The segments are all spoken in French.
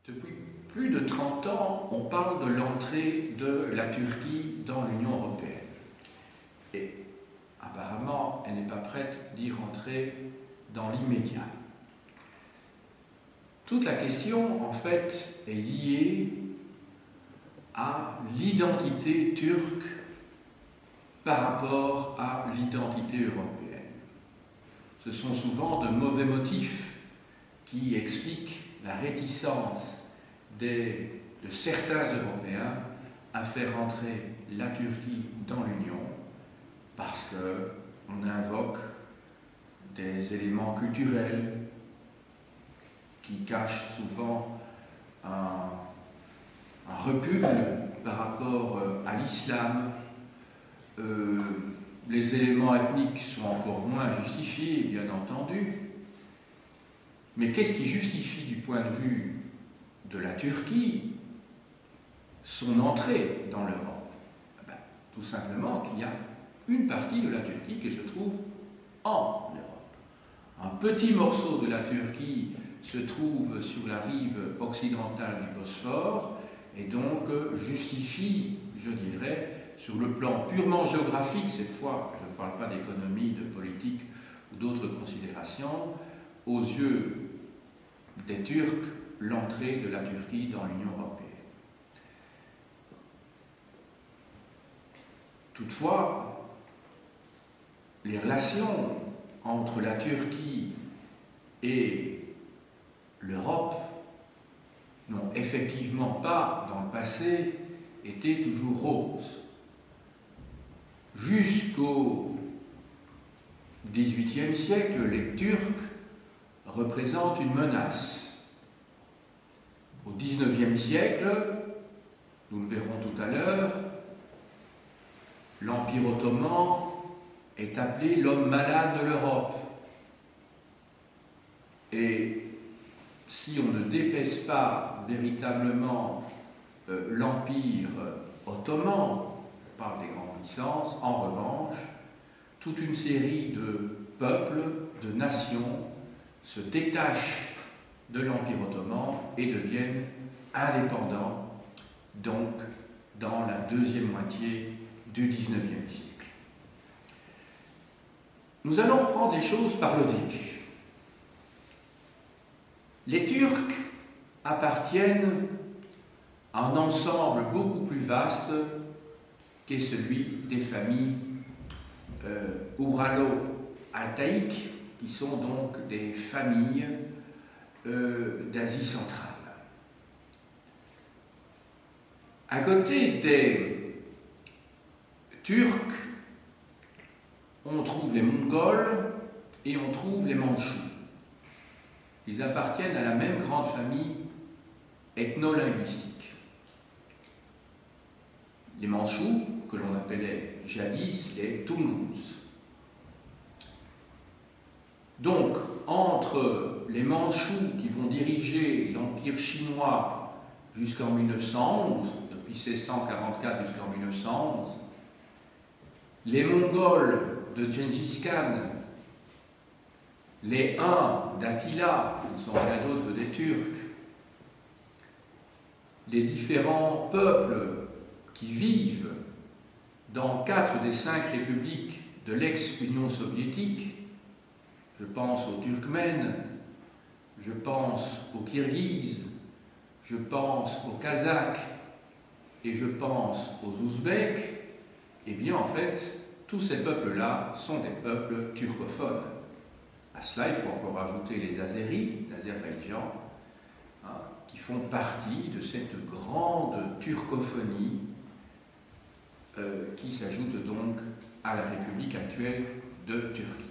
Depuis plus de 30 ans, on parle de l'entrée de la Turquie dans l'Union européenne. Et apparemment, elle n'est pas prête d'y rentrer dans l'immédiat. Toute la question, en fait, est liée à l'identité turque par rapport à l'identité européenne. Ce sont souvent de mauvais motifs qui expliquent la réticence de certains Européens à faire entrer la Turquie dans l'Union, parce qu'on invoque des éléments culturels qui cachent souvent un recul par rapport à l'islam. Les éléments ethniques sont encore moins justifiés, bien entendu. Mais qu'est-ce qui justifie du point de vue de la Turquie son entrée dans l'Europe? Tout simplement qu'il y a une partie de la Turquie qui se trouve en Europe. Un petit morceau de la Turquie se trouve sur la rive occidentale du Bosphore et donc justifie, je dirais, sur le plan purement géographique, cette fois, je ne parle pas d'économie, de politique ou d'autres considérations, aux yeux des Turcs, l'entrée de la Turquie dans l'Union européenne. Toutefois, les relations entre la Turquie et l'Europe n'ont effectivement pas, dans le passé, été toujours roses. Jusqu'au XVIIIe siècle, les Turcs représentent une menace. Au XIXe siècle, nous le verrons tout à l'heure, l'Empire ottoman est appelé l'homme malade de l'Europe. Et si on ne dépaisse pas véritablement l'Empire ottoman, je parle des grandes puissances, en revanche, toute une série de peuples, de nations, se détachent de l'Empire ottoman et deviennent indépendants, donc dans la deuxième moitié du XIXe siècle. Nous allons reprendre les choses par le début. Les Turcs appartiennent à un ensemble beaucoup plus vaste qu'est celui des familles ouralo-altaïques, qui sont donc des familles d'Asie centrale. À côté des Turcs, on trouve les Mongols et on trouve les Mandchous. Ils appartiennent à la même grande famille ethno-linguistique. Les Mandchous, que l'on appelait jadis les Tungus. Donc, entre les Mandchous qui vont diriger l'Empire chinois jusqu'en 1911, depuis 1644 jusqu'en 1911, les Mongols de Gengis Khan, les Huns d'Attila, qui ne sont rien d'autre que des Turcs, les différents peuples qui vivent dans 4 des 5 républiques de l'ex-Union soviétique, je pense aux Turkmènes, je pense aux Kirghizes, je pense aux Kazakhs et je pense aux Ouzbeks, eh bien en fait, tous ces peuples-là sont des peuples turcophones. À cela, il faut encore ajouter les Azéris d'Azerbaïdjan, qui font partie de cette grande turcophonie qui s'ajoute donc à la République actuelle de Turquie.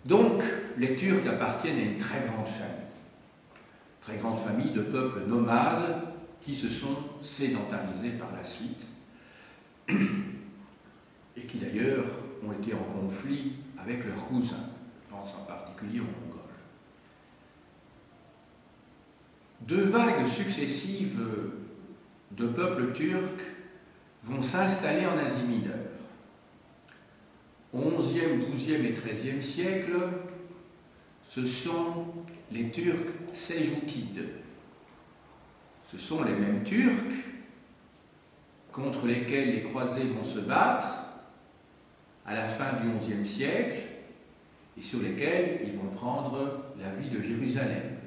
Donc, les Turcs appartiennent à une très grande famille de peuples nomades qui se sont sédentarisés par la suite et qui d'ailleurs ont été en conflit avec leurs cousins, je pense en particulier aux Mongols. 2 vagues successives de peuples turcs vont s'installer en Asie mineure. Au XIe, XIIe et XIIIe siècle, ce sont les Turcs seljoukides. Ce sont les mêmes Turcs contre lesquels les croisés vont se battre à la fin du XIe siècle et sur lesquels ils vont prendre la ville de Jérusalem,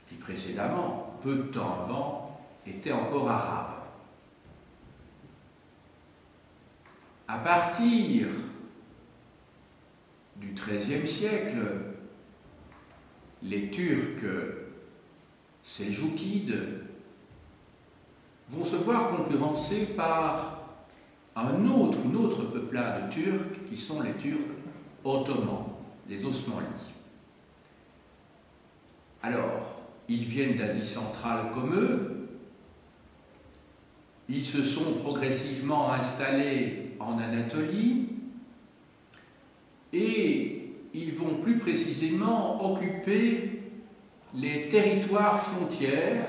qui précédemment, peu de temps avant, était encore arabe. À partir du XIIIe siècle, les Turcs seljoukides vont se voir concurrencés par une autre peuplade de Turcs qui sont les Turcs ottomans, les Osmanlis. Alors, ils viennent d'Asie centrale comme eux, ils se sont progressivement installés en Anatolie et ils vont plus précisément occuper les territoires frontières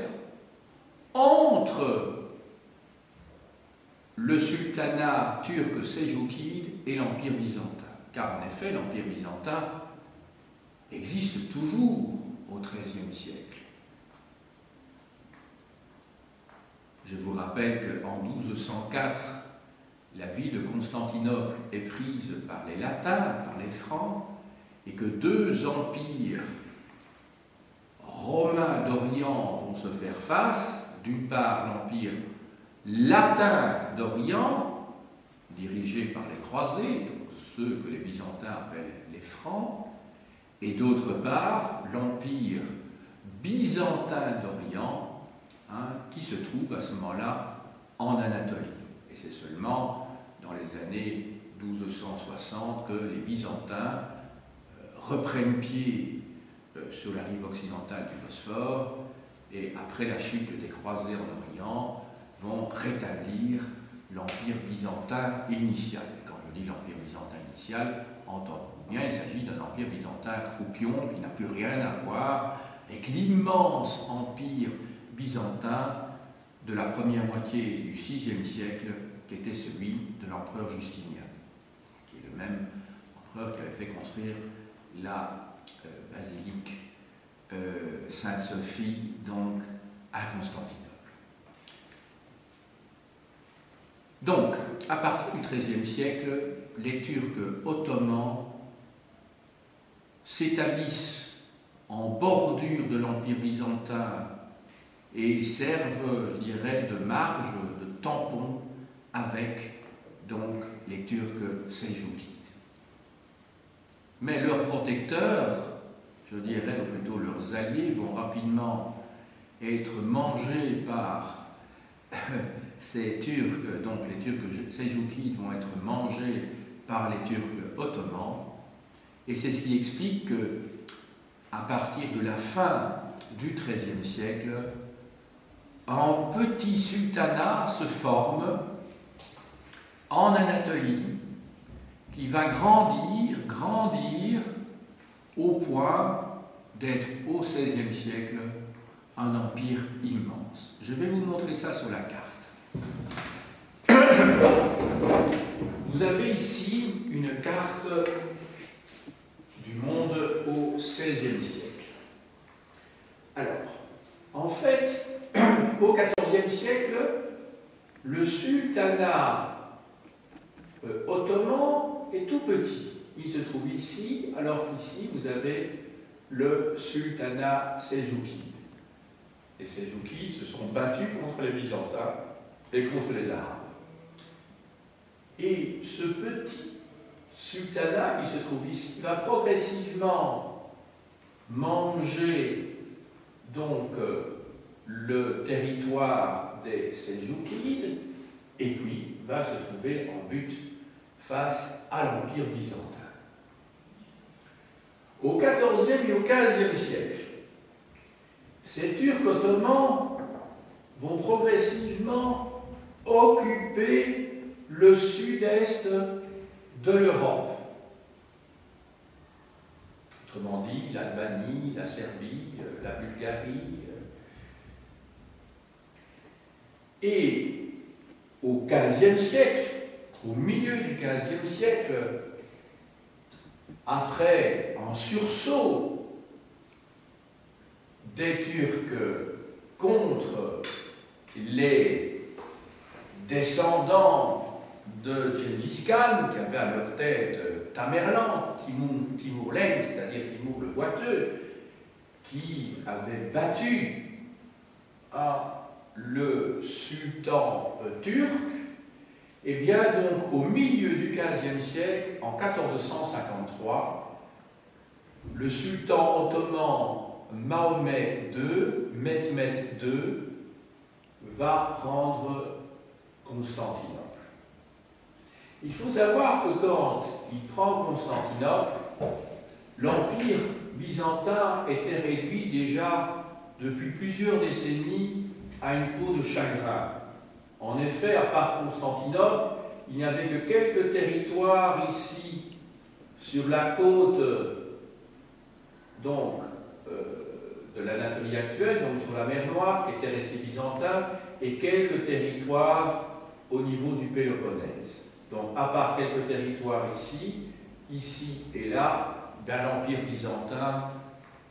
entre le sultanat turc seljouquide et l'Empire byzantin. Car en effet, l'Empire byzantin existe toujours au XIIIe siècle. Je vous rappelle qu'en 1204, la ville de Constantinople est prise par les Latins, par les Francs, et que deux empires romains d'Orient vont se faire face. D'une part, l'empire latin d'Orient, dirigé par les croisés, donc ceux que les Byzantins appellent les Francs, et d'autre part, l'empire byzantin d'Orient, qui se trouve à ce moment-là en Anatolie. Et c'est seulement dans les années 1260 que les Byzantins reprennent pied sur la rive occidentale du Bosphore et, après la chute des croisés en Orient, vont rétablir l'empire byzantin initial. Et quand je dis l'empire byzantin initial, entendons bien, il s'agit d'un empire byzantin croupion qui n'a plus rien à voir avec l'immense empire byzantin de la première moitié du VIe siècle, qui était celui de l'empereur Justinien, qui est le même empereur qui avait fait construire la basilique Sainte-Sophie, donc à Constantinople. Donc, à partir du XIIIe siècle, les Turcs ottomans s'établissent en bordure de l'Empire byzantin et servent, je dirais, de marge, de tampon avec donc les Turcs seljoukides. Mais leurs protecteurs, je dirais, ou plutôt leurs alliés, vont rapidement être mangés par ces Turcs, donc les Turcs seljoukides vont être mangés par les Turcs ottomans, et c'est ce qui explique que, à partir de la fin du XIIIe siècle, un petit sultanat se forme en Anatolie qui va grandir au point d'être au XVIe siècle un empire immense. Je vais vous montrer ça sur la carte. Vous avez ici une carte du monde au XVIe siècle. Alors, en fait, au XIVe siècle, le sultanat ottoman est tout petit. Il se trouve ici, alors qu'ici, vous avez le sultanat seljouquide. Les seljoukides se sont battus contre les Byzantins et contre les Arabes. Et ce petit sultanat qui se trouve ici va progressivement manger donc le territoire des Seljoukides et puis va se trouver en butte face à l'Empire byzantin. Au XIVe et au XVe siècle, ces Turcs ottomans vont progressivement occuper le sud-est de l'Europe. Autrement dit, l'Albanie, la Serbie, la Bulgarie. Et au XVe siècle, au milieu du XVe siècle, après un sursaut des Turcs contre les descendants de Gengis Khan, qui avaient à leur tête Tamerlan, Timur Lenk, c'est-à-dire Timur le Boiteux, qui avait battu le sultan turc, et bien donc au milieu du XVe siècle, en 1453, le sultan ottoman Mahomet II, Mehmed II, va prendre Constantinople. Il faut savoir que quand il prend Constantinople, l'Empire byzantin était réduit déjà depuis plusieurs décennies à une peau de chagrin. En effet, à part Constantinople, il n'y avait que quelques territoires ici, sur la côte donc, de l'Anatolie actuelle, donc sur la mer Noire, qui était resté byzantin, et quelques territoires au niveau du Péloponnèse. Donc, à part quelques territoires ici et là, ben, l'Empire byzantin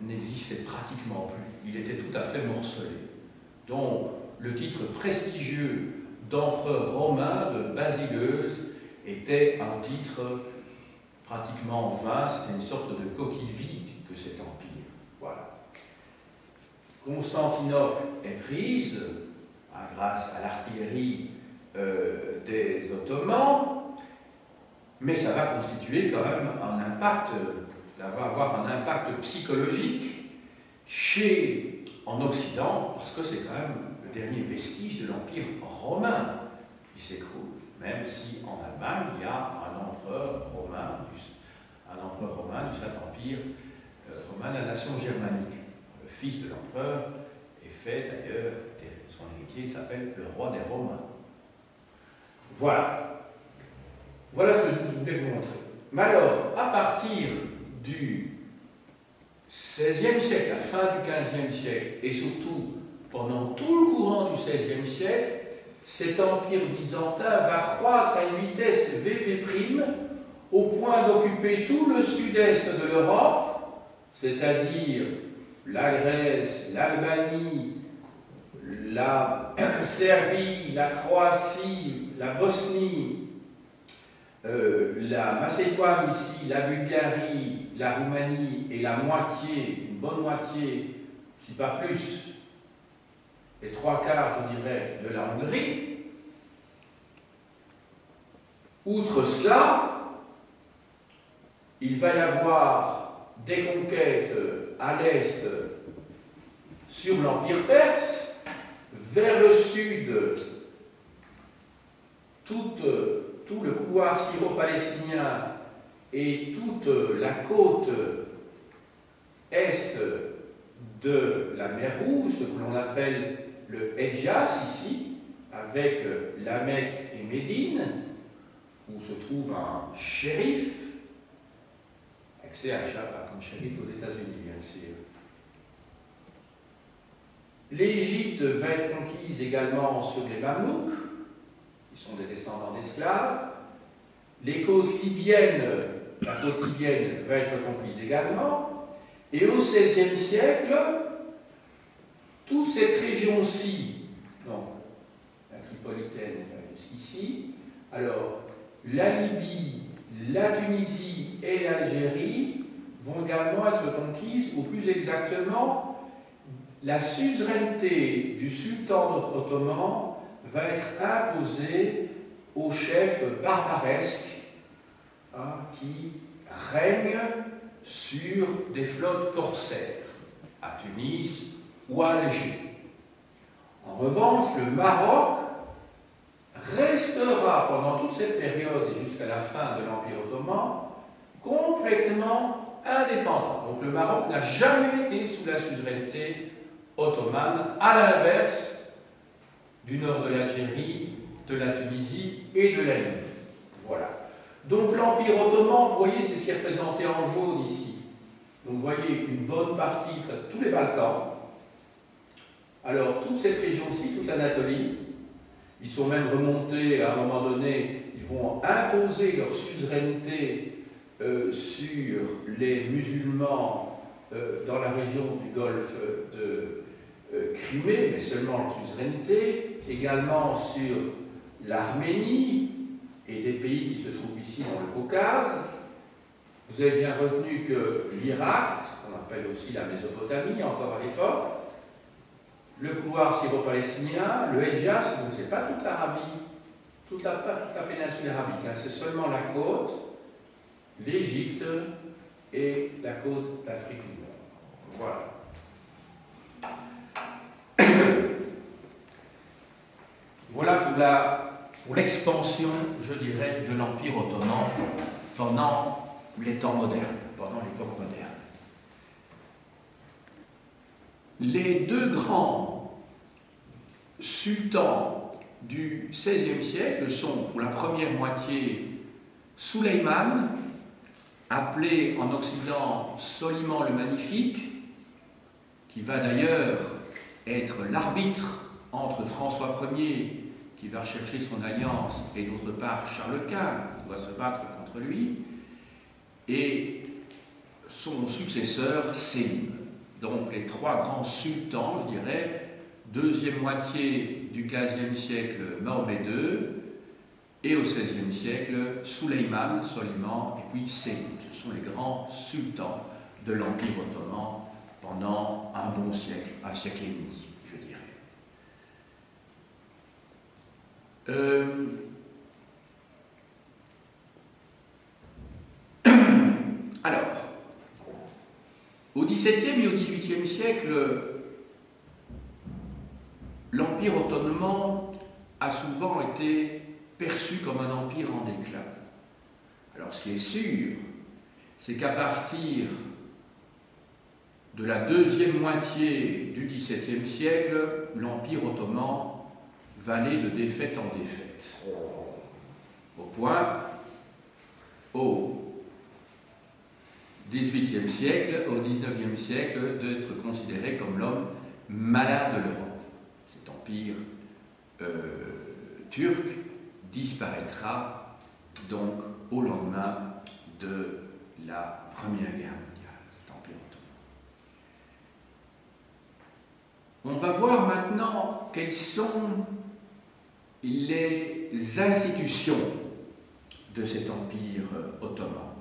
n'existait pratiquement plus. Il était tout à fait morcelé. Donc, le titre prestigieux d'empereur romain de Basileuse était un titre pratiquement vain, c'était une sorte de coquille vide que cet empire. Voilà. Constantinople est prise grâce à l'artillerie des Ottomans, mais ça va constituer quand même un impact, ça va avoir un impact psychologique en Occident, parce que c'est quand même le dernier vestige de l'Empire romain qui s'écroule, même si en Allemagne il y a un empereur romain du Saint-Empire romain, la nation germanique. Le fils de l'empereur est fait d'ailleurs, son héritier s'appelle le roi des Romains. Voilà. Voilà ce que je voulais vous montrer. Mais alors, à partir du XVIe siècle, la fin du XVe siècle, et surtout pendant tout le courant du XVIe siècle, cet empire byzantin va croître à une vitesse VV', au point d'occuper tout le sud-est de l'Europe, c'est-à-dire la Grèce, l'Albanie, la Serbie, la Croatie, la Bosnie, la Macédoine ici, la Bulgarie, la Roumanie et une bonne moitié, si pas plus, les 3/4, je dirais, de la Hongrie. Outre cela, il va y avoir des conquêtes à l'est sur l'Empire perse, vers le sud, tout le couloir syro-palestinien et toute la côte est de la mer Rouge, ce que l'on appelle le Hedjaz ici, avec la Mecque et Médine, où se trouve un shérif, accès à comme shérif aux États-Unis, bien sûr. L'Égypte va être conquise également sur les Mamelouks, qui sont des descendants d'esclaves. La côte libyenne va être conquise également. Et au XVIe siècle, toute cette région-ci, donc la Tripolitaine jusqu'ici, alors la Libye, la Tunisie et l'Algérie vont également être conquises, ou plus exactement, la suzeraineté du sultan ottoman va être imposée au chef barbaresque qui règne sur des flottes corsaires, à Tunis ou à Alger. En revanche, le Maroc restera pendant toute cette période et jusqu'à la fin de l'Empire ottoman complètement indépendant. Donc le Maroc n'a jamais été sous la suzeraineté ottomane, à l'inverse du nord de l'Algérie, de la Tunisie et de la Libye. Voilà. Donc l'Empire ottoman, vous voyez, c'est ce qui est représenté en jaune ici. Donc vous voyez une bonne partie, presque tous les Balkans. Alors toute cette région-ci, toute l'Anatolie, ils sont même remontés à un moment donné, ils vont imposer leur suzeraineté sur les musulmans dans la région du golfe de Crimée, mais seulement en suzeraineté, également sur l'Arménie et des pays qui se trouvent ici dans le Caucase. Vous avez bien retenu que l'Irak, ce qu'on appelle aussi la Mésopotamie, encore à l'époque, le couloir syro-palestinien, le Hejaz, donc c'est pas toute l'Arabie, pas toute la péninsule arabique, hein, c'est seulement la côte, l'Égypte et la côte d'Afrique du Nord. Voilà. Voilà pour l'expansion, je dirais, de l'Empire ottoman pendant les temps modernes, pendant l'époque moderne. Les deux grands sultans du XVIe siècle sont, pour la première moitié, Sulayman, appelé en Occident Soliman le Magnifique, qui va d'ailleurs être l'arbitre entre François Ier, qui va rechercher son alliance, et d'autre part Charles Quint, qui doit se battre contre lui, et son successeur Sélim. Donc les trois grands sultans, je dirais, deuxième moitié du XVe siècle, Mahomet II, et au XVIe siècle, Sulayman, Soliman, et puis Sélim. Ce sont les grands sultans de l'Empire ottoman pendant un bon siècle, un siècle et demi, je dirais. Alors, au XVIIe et au XVIIIe siècle, l'Empire ottoman a souvent été perçu comme un empire en déclin. Alors, ce qui est sûr, c'est qu'à partir de la deuxième moitié du XVIIe siècle, l'Empire ottoman va aller de défaite en défaite, au point, au XVIIIe siècle, au XIXe siècle, d'être considéré comme l'homme malade de l'Europe. Cet empire turc disparaîtra donc au lendemain de la Première Guerre mondiale, cet empire ottoman. On va voir maintenant quelles sont les institutions de cet empire ottoman.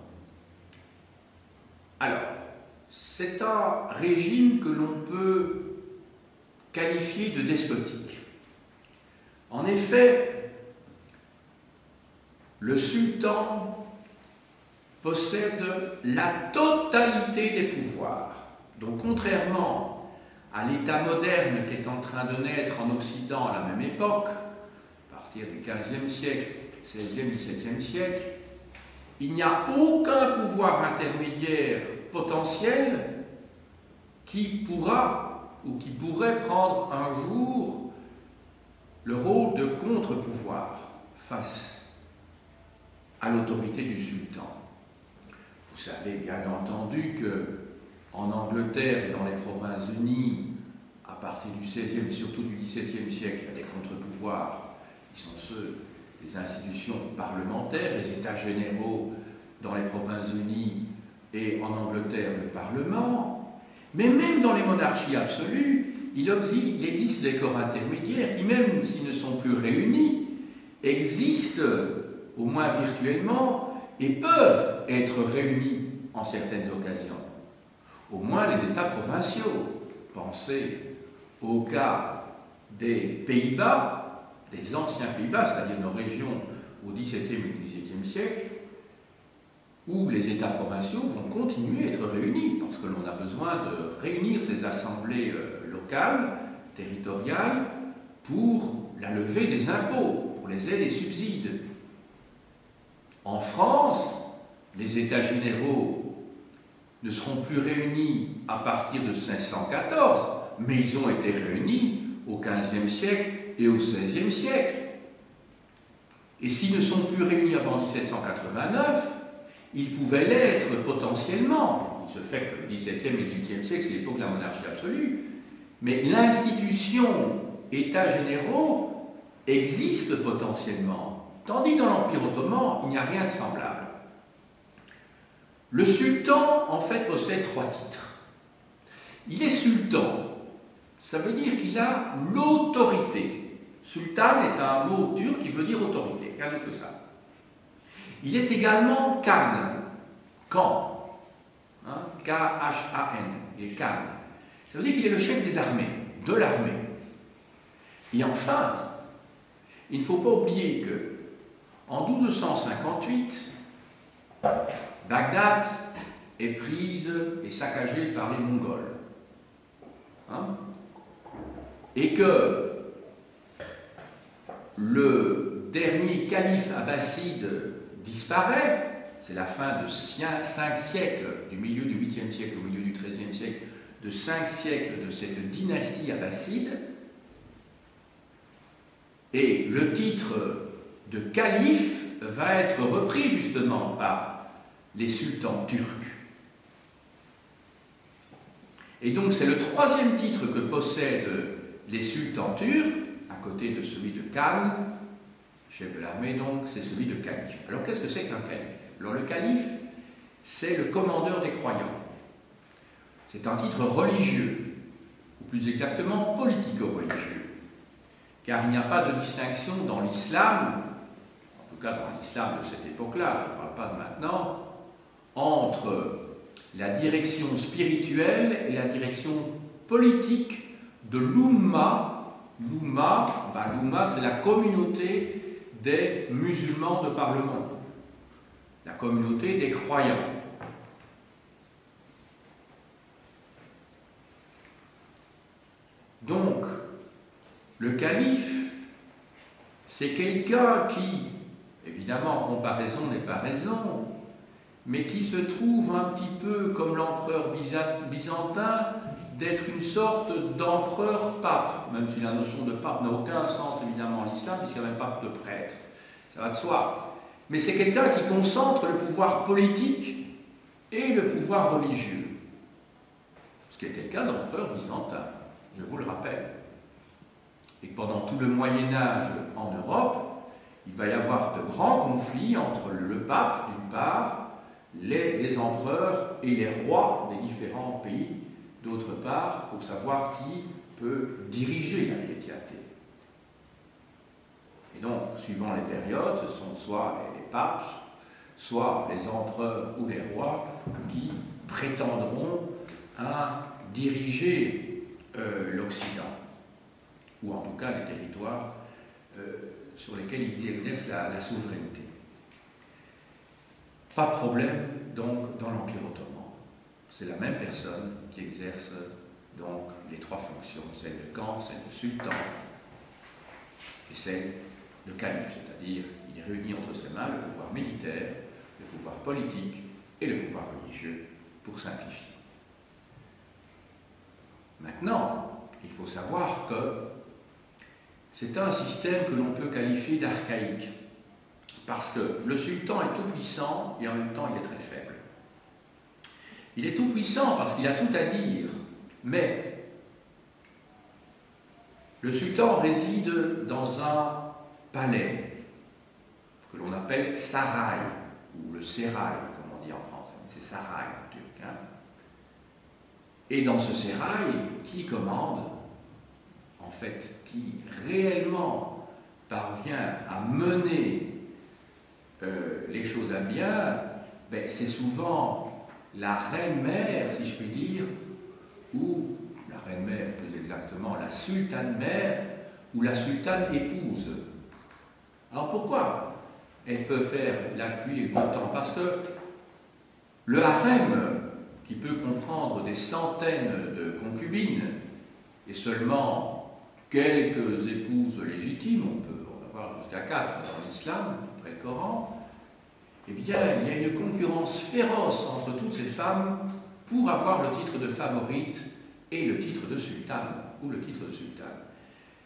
Alors, c'est un régime que l'on peut qualifier de despotique. En effet, le sultan possède la totalité des pouvoirs. Donc, contrairement à l'État moderne qui est en train de naître en Occident à la même époque, à partir du XVe siècle, XVIe, XVIIe siècle, il n'y a aucun pouvoir intermédiaire potentiel qui pourra ou qui pourrait prendre un jour le rôle de contre-pouvoir face à l'autorité du sultan. Vous savez bien entendu que en Angleterre et dans les Provinces-Unies, à partir du XVIe et surtout du XVIIe siècle, il y a des contre-pouvoirs qui sont ceux des institutions parlementaires, les États généraux dans les Provinces-Unies et en Angleterre le Parlement, mais même dans les monarchies absolues, il existe des corps intermédiaires qui, même s'ils ne sont plus réunis, existent, au moins virtuellement, et peuvent être réunis en certaines occasions. Au moins les États provinciaux. Pensez au cas des Pays-Bas, des anciens Pays-Bas, c'est-à-dire nos régions au XVIIe et XVIIIe siècle, où les États provinciaux vont continuer à être réunis, parce que l'on a besoin de réunir ces assemblées locales, territoriales, pour la levée des impôts, pour les aides et subsides. En France, les États généraux ne seront plus réunis à partir de 1514, mais ils ont été réunis au XVe siècle et au XVIe siècle. Et s'ils ne sont plus réunis avant 1789, ils pouvaient l'être potentiellement. Il se fait que le XVIIe et le XVIIIe siècle, c'est l'époque de la monarchie absolue. Mais l'institution États généraux existe potentiellement. Tandis que dans l'Empire ottoman, il n'y a rien de semblable. Le sultan, en fait, possède 3 titres. Il est sultan, ça veut dire qu'il a l'autorité. Sultan est un mot turc qui veut dire autorité, rien d'autre que ça. Il est également Khan, hein, K-H-A-N, il est Khan. Ça veut dire qu'il est le chef des armées, de l'armée. Et enfin, il ne faut pas oublier que en 1258, Bagdad est prise et saccagée par les Mongols. Hein? Et que le dernier calife abbasside disparaît, c'est la fin de 5 siècles, du milieu du 8e siècle au milieu du 13e siècle, de 5 siècles de cette dynastie abbasside, et le titre de calife va être repris justement par les sultans turcs. Et donc c'est le 3e titre que possèdent les sultans turcs, à côté de celui de Khan, chef de l'armée donc, c'est celui de calife. Alors qu'est-ce que c'est qu'un calife? Alors le calife, c'est le commandeur des croyants. C'est un titre religieux, ou plus exactement politico-religieux, car il n'y a pas de distinction dans l'islam, en tout cas dans l'islam de cette époque-là, je ne parle pas de maintenant, entre la direction spirituelle et la direction politique de l'Oumma. L'Oumma, c'est la communauté des musulmans de par le monde, la communauté des croyants. Donc, le calife, c'est quelqu'un qui, évidemment, comparaison n'est pas raison, mais qui se trouve un petit peu comme l'empereur byzantin, d'être une sorte d'empereur-pape, même si la notion de pape n'a aucun sens évidemment en islam, puisqu'il n'y a même pas de prêtre, ça va de soi. Mais c'est quelqu'un qui concentre le pouvoir politique et le pouvoir religieux, ce qui était le cas de l'empereur byzantin, je vous le rappelle. Et pendant tout le Moyen-Âge en Europe, il va y avoir de grands conflits entre le pape d'une part, les empereurs et les rois des différents pays d'autre part, pour savoir qui peut diriger la chrétienté. Et donc, suivant les périodes, ce sont soit les papes, soit les empereurs ou les rois qui prétendront à diriger l'Occident, ou en tout cas les territoires sur lesquels ils exercent la souveraineté. Pas de problème, donc, dans l'Empire ottoman. C'est la même personne qui exerce donc les 3 fonctions, celle de Khan, celle de sultan et celle de calife, c'est-à-dire il réunit entre ses mains le pouvoir militaire, le pouvoir politique et le pouvoir religieux, pour simplifier. Maintenant, il faut savoir que c'est un système que l'on peut qualifier d'archaïque, parce que le sultan est tout puissant et en même temps il est très faible. Il est tout puissant parce qu'il a tout à dire, mais le sultan réside dans un palais que l'on appelle saray, ou le sérail, comme on dit en français, c'est saray en turc. Hein. Et dans ce sérail, qui commande, en fait, qui réellement parvient à mener les choses à bien, ben, c'est souvent la reine-mère, si je puis dire, ou la reine-mère, plus exactement, la sultane-mère, ou la sultane-épouse. Alors pourquoi elle peut faire la pluie et le beau temps? Parce que le harem, qui peut comprendre des centaines de concubines, et seulement quelques épouses légitimes, on peut en avoir jusqu'à 4 dans l'islam, après le Coran, eh bien, il y a une concurrence féroce entre toutes ces femmes pour avoir le titre de favorite et le titre de sultane, ou le titre de sultane.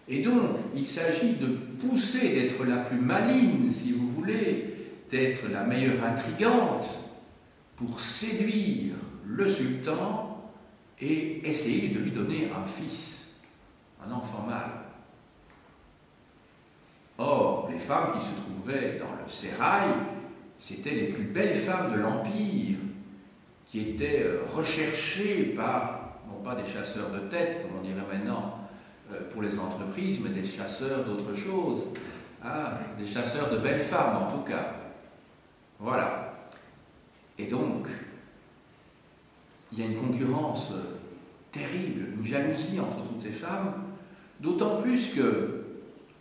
Et donc, il s'agit de pousser, d'être la plus maligne, si vous voulez, d'être la meilleure intrigante, pour séduire le sultan et essayer de lui donner un fils, un enfant mâle. Or, les femmes qui se trouvaient dans le sérail, c'étaient les plus belles femmes de l'Empire, qui étaient recherchés par, non pas des chasseurs de tête, comme on dirait maintenant pour les entreprises, mais des chasseurs d'autre chose, hein, des chasseurs de belles femmes en tout cas. Voilà. Et donc, il y a une concurrence terrible, une jalousie entre toutes ces femmes, d'autant plus que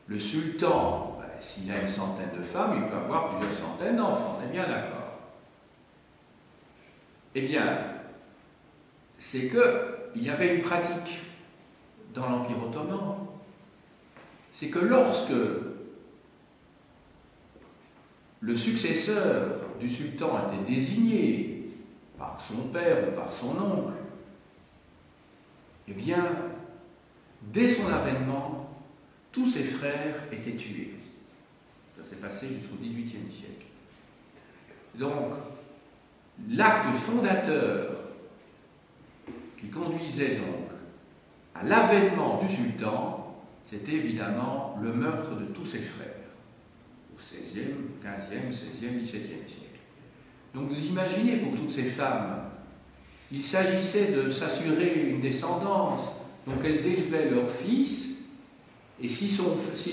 le sultan, s'il a une centaine de femmes, il peut avoir plusieurs centaines d'enfants, on est bien d'accord. Eh bien, c'est qu'il y avait une pratique dans l'Empire ottoman, c'est que lorsque le successeur du sultan était désigné par son père ou par son oncle, eh bien, dès son avènement, tous ses frères étaient tués. Ça s'est passé jusqu'au XVIIIe siècle. Donc, l'acte fondateur qui conduisait donc à l'avènement du sultan, c'était évidemment le meurtre de tous ses frères, au XVIe, XVe, XVIe, XVIIe siècle. Donc vous imaginez pour toutes ces femmes, il s'agissait de s'assurer une descendance, donc elles élevaient leur fils, et si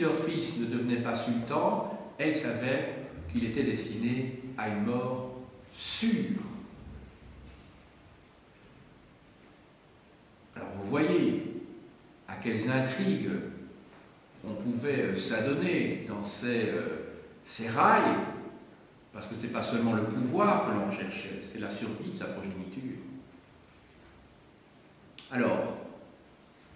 leur fils ne devenait pas sultan, elles savaient qu'il était destiné à une mort sûre. Alors vous voyez à quelles intrigues on pouvait s'adonner dans ces rails, parce que ce n'était pas seulement le pouvoir que l'on cherchait, c'était la survie de sa progéniture. Alors,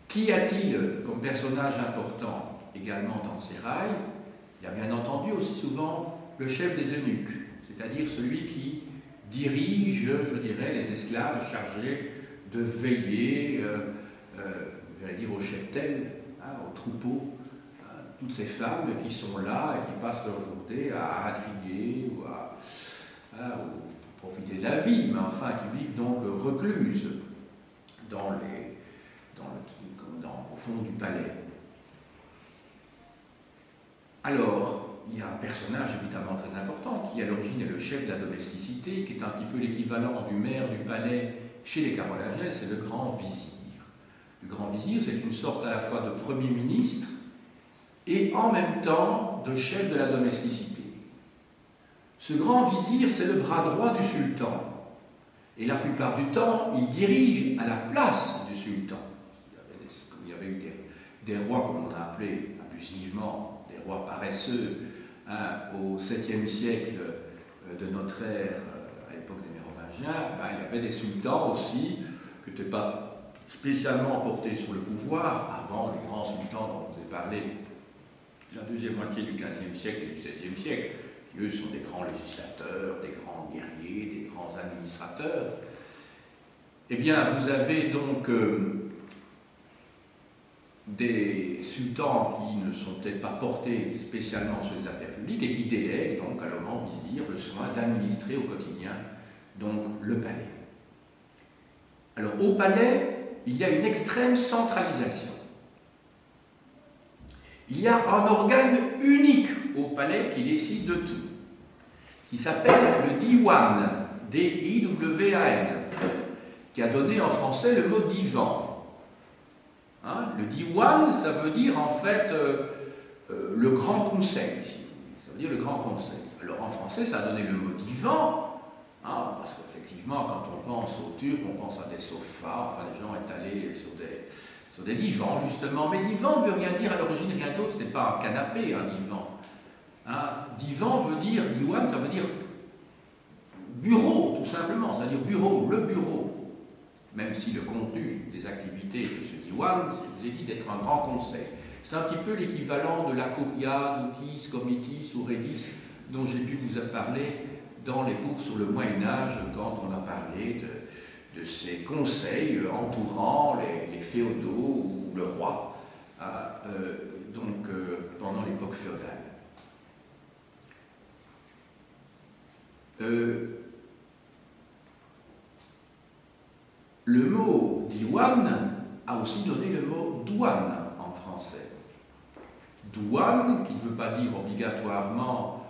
qui a-t-il comme personnage important également dans ces rails? Il y a bien entendu aussi souvent le chef des eunuques, c'est-à-dire celui qui dirige, je dirais, les esclaves chargés de veiller, j'allais dire, au cheptel, hein, au troupeau, hein, toutes ces femmes qui sont là et qui passent leur journée à intriguer ou à profiter de la vie, mais enfin qui vivent donc recluses au fond du palais. Alors, il y a un personnage évidemment très important qui à l'origine est le chef de la domesticité, qui est un petit peu l'équivalent du maire du palais chez les Carolingiens, c'est le grand vizir. Le grand vizir, c'est une sorte à la fois de premier ministre et en même temps de chef de la domesticité. Ce grand vizir, c'est le bras droit du sultan. Et la plupart du temps, il dirige à la place du sultan. Il y avait eu des rois, comme on a appelé abusivement, des rois paresseux, hein, au 7e siècle de notre ère, à l'époque des Mérovingiens, il y avait des sultans aussi, qui n'étaient pas spécialement portés sur le pouvoir, avant les grands sultans dont je vous ai parlé, la deuxième moitié du 15e siècle et du 16e siècle, qui eux sont des grands législateurs, des grands guerriers, des grands administrateurs. Eh bien, vous avez donc des sultans qui ne sont peut-être pas portés spécialement sur les affaires publiques et qui délèguent donc à leur grand vizir le soin d'administrer au quotidien donc le palais. Alors au palais, il y a une extrême centralisation. Il y a un organe unique au palais qui décide de tout, qui s'appelle le Diwan, D-I-W-A-N, qui a donné en français le mot divan. Hein, le Diwan, ça veut dire en fait le grand conseil, si vous voulez. Ça veut dire le grand conseil. Alors en français, ça a donné le mot divan, hein, parce qu'effectivement, quand on pense aux Turcs, on pense à des sofas, enfin des gens étalés sur des divans, justement. Mais divan ne veut rien dire à l'origine, rien d'autre, ce n'est pas un canapé, un divan. Hein, divan veut dire, diwan, ça veut dire bureau, tout simplement, c'est-à-dire bureau, le bureau. Même si le contenu des activités de ce diwan, je vous ai dit d'être un grand conseil. C'est un petit peu l'équivalent de la Curia, d'Ukis, Comitis ou Redis, dont j'ai pu vous parler dans les cours sur le Moyen-Âge, quand on a parlé de ces conseils entourant les féodaux ou le roi, pendant l'époque féodale. Le mot diwan a aussi donné le mot douane en français. Douane, qui ne veut pas dire obligatoirement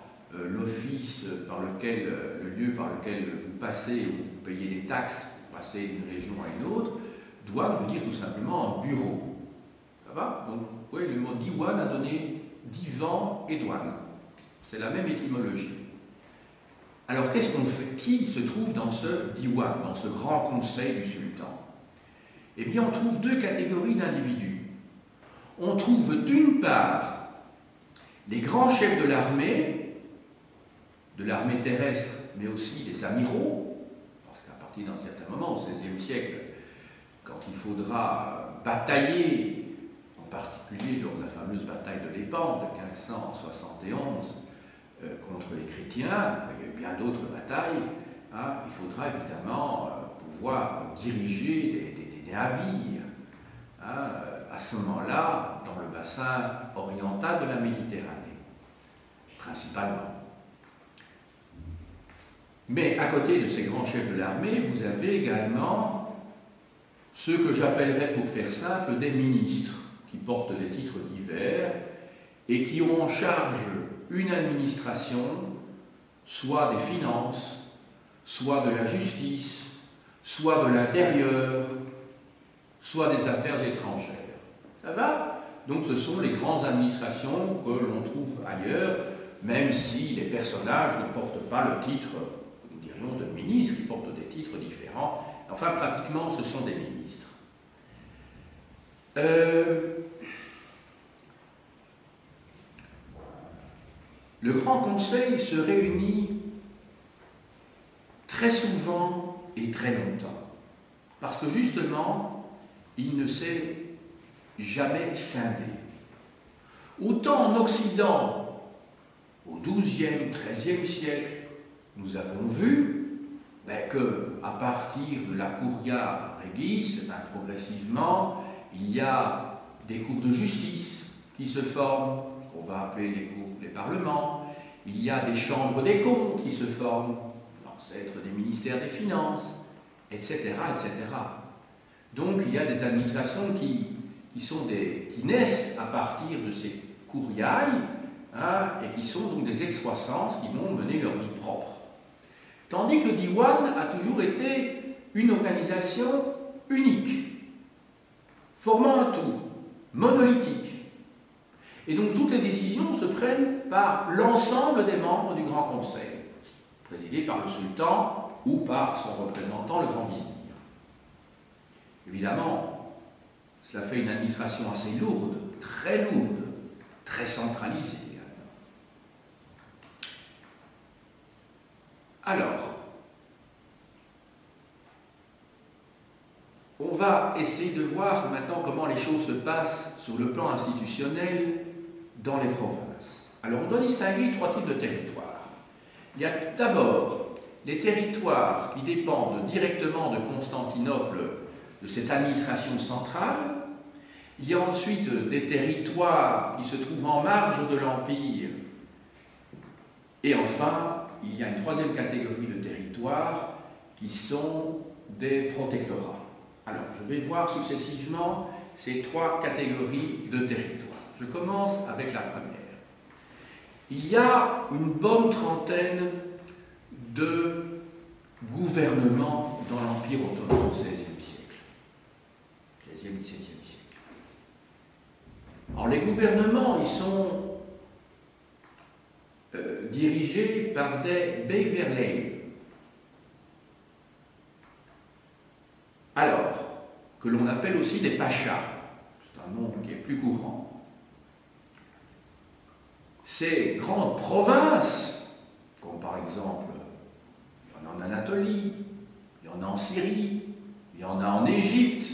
l'office par lequel, le lieu par lequel vous passez ou vous payez des taxes pour passer d'une région à une autre, douane veut dire tout simplement un bureau. Ça va? Donc, vous voyez, le mot diwan a donné divan et douane. C'est la même étymologie. Alors, qu'est-ce qu'on fait? Qui se trouve dans ce diwan, dans ce grand conseil du sultan? Eh bien, on trouve deux catégories d'individus. On trouve d'une part les grands chefs de l'armée terrestre, mais aussi les amiraux, parce qu'à partir d'un certain moment, au XVIe siècle, quand il faudra batailler, en particulier lors de la fameuse bataille de Lépante de 1571 contre les chrétiens, il y a eu bien d'autres batailles, hein, il faudra évidemment pouvoir diriger des navires, hein, à ce moment-là, dans le bassin oriental de la Méditerranée, principalement. Mais à côté de ces grands chefs de l'armée, vous avez également ceux que j'appellerais, pour faire simple, des ministres, qui portent des titres divers et qui ont en charge une administration, soit des finances, soit de la justice, soit de l'intérieur, soit des affaires étrangères. Ça va? Donc ce sont les grandes administrations que l'on trouve ailleurs, même si les personnages ne portent pas le titre, nous dirions, de ministre, ils portent des titres différents. Enfin, pratiquement, ce sont des ministres. Le Grand Conseil se réunit très souvent et très longtemps, parce que justement, il ne s'est jamais scindé. Autant en Occident, au XIIe, XIIIe siècle, nous avons vu qu'à partir de la Curia Regis, progressivement, il y a des cours de justice qui se forment, qu'on va appeler les parlements, il y a des chambres des comptes qui se forment, l'ancêtre des ministères des Finances, etc., etc. Donc il y a des administrations qui naissent à partir de ces curiailles, hein, et qui sont donc des excroissances qui vont mener leur vie propre. Tandis que le Diwan a toujours été une organisation unique, formant un tout, monolithique. Et donc toutes les décisions se prennent par l'ensemble des membres du Grand Conseil, présidé par le sultan ou par son représentant, le grand vizir. Évidemment, cela fait une administration assez lourde, très centralisée également. Alors, on va essayer de voir maintenant comment les choses se passent sur le plan institutionnel dans les provinces. Alors, on doit distinguer trois types de territoires. Il y a d'abord les territoires qui dépendent directement de Constantinople, de cette administration centrale. Il y a ensuite des territoires qui se trouvent en marge de l'Empire. Et enfin, il y a une troisième catégorie de territoires qui sont des protectorats. Alors, je vais voir successivement ces trois catégories de territoires. Je commence avec la première. Il y a une bonne trentaine de gouvernements dans l'Empire ottoman au XVIe siècle. XVIe, XVIIe siècle. Alors, les gouvernements, ils sont dirigés par des beyverley. Alors, que l'on appelle aussi des pachas. C'est un nom qui est plus courant. Ces grandes provinces, comme par exemple, il y en a en Anatolie, il y en a en Syrie, il y en a en Égypte,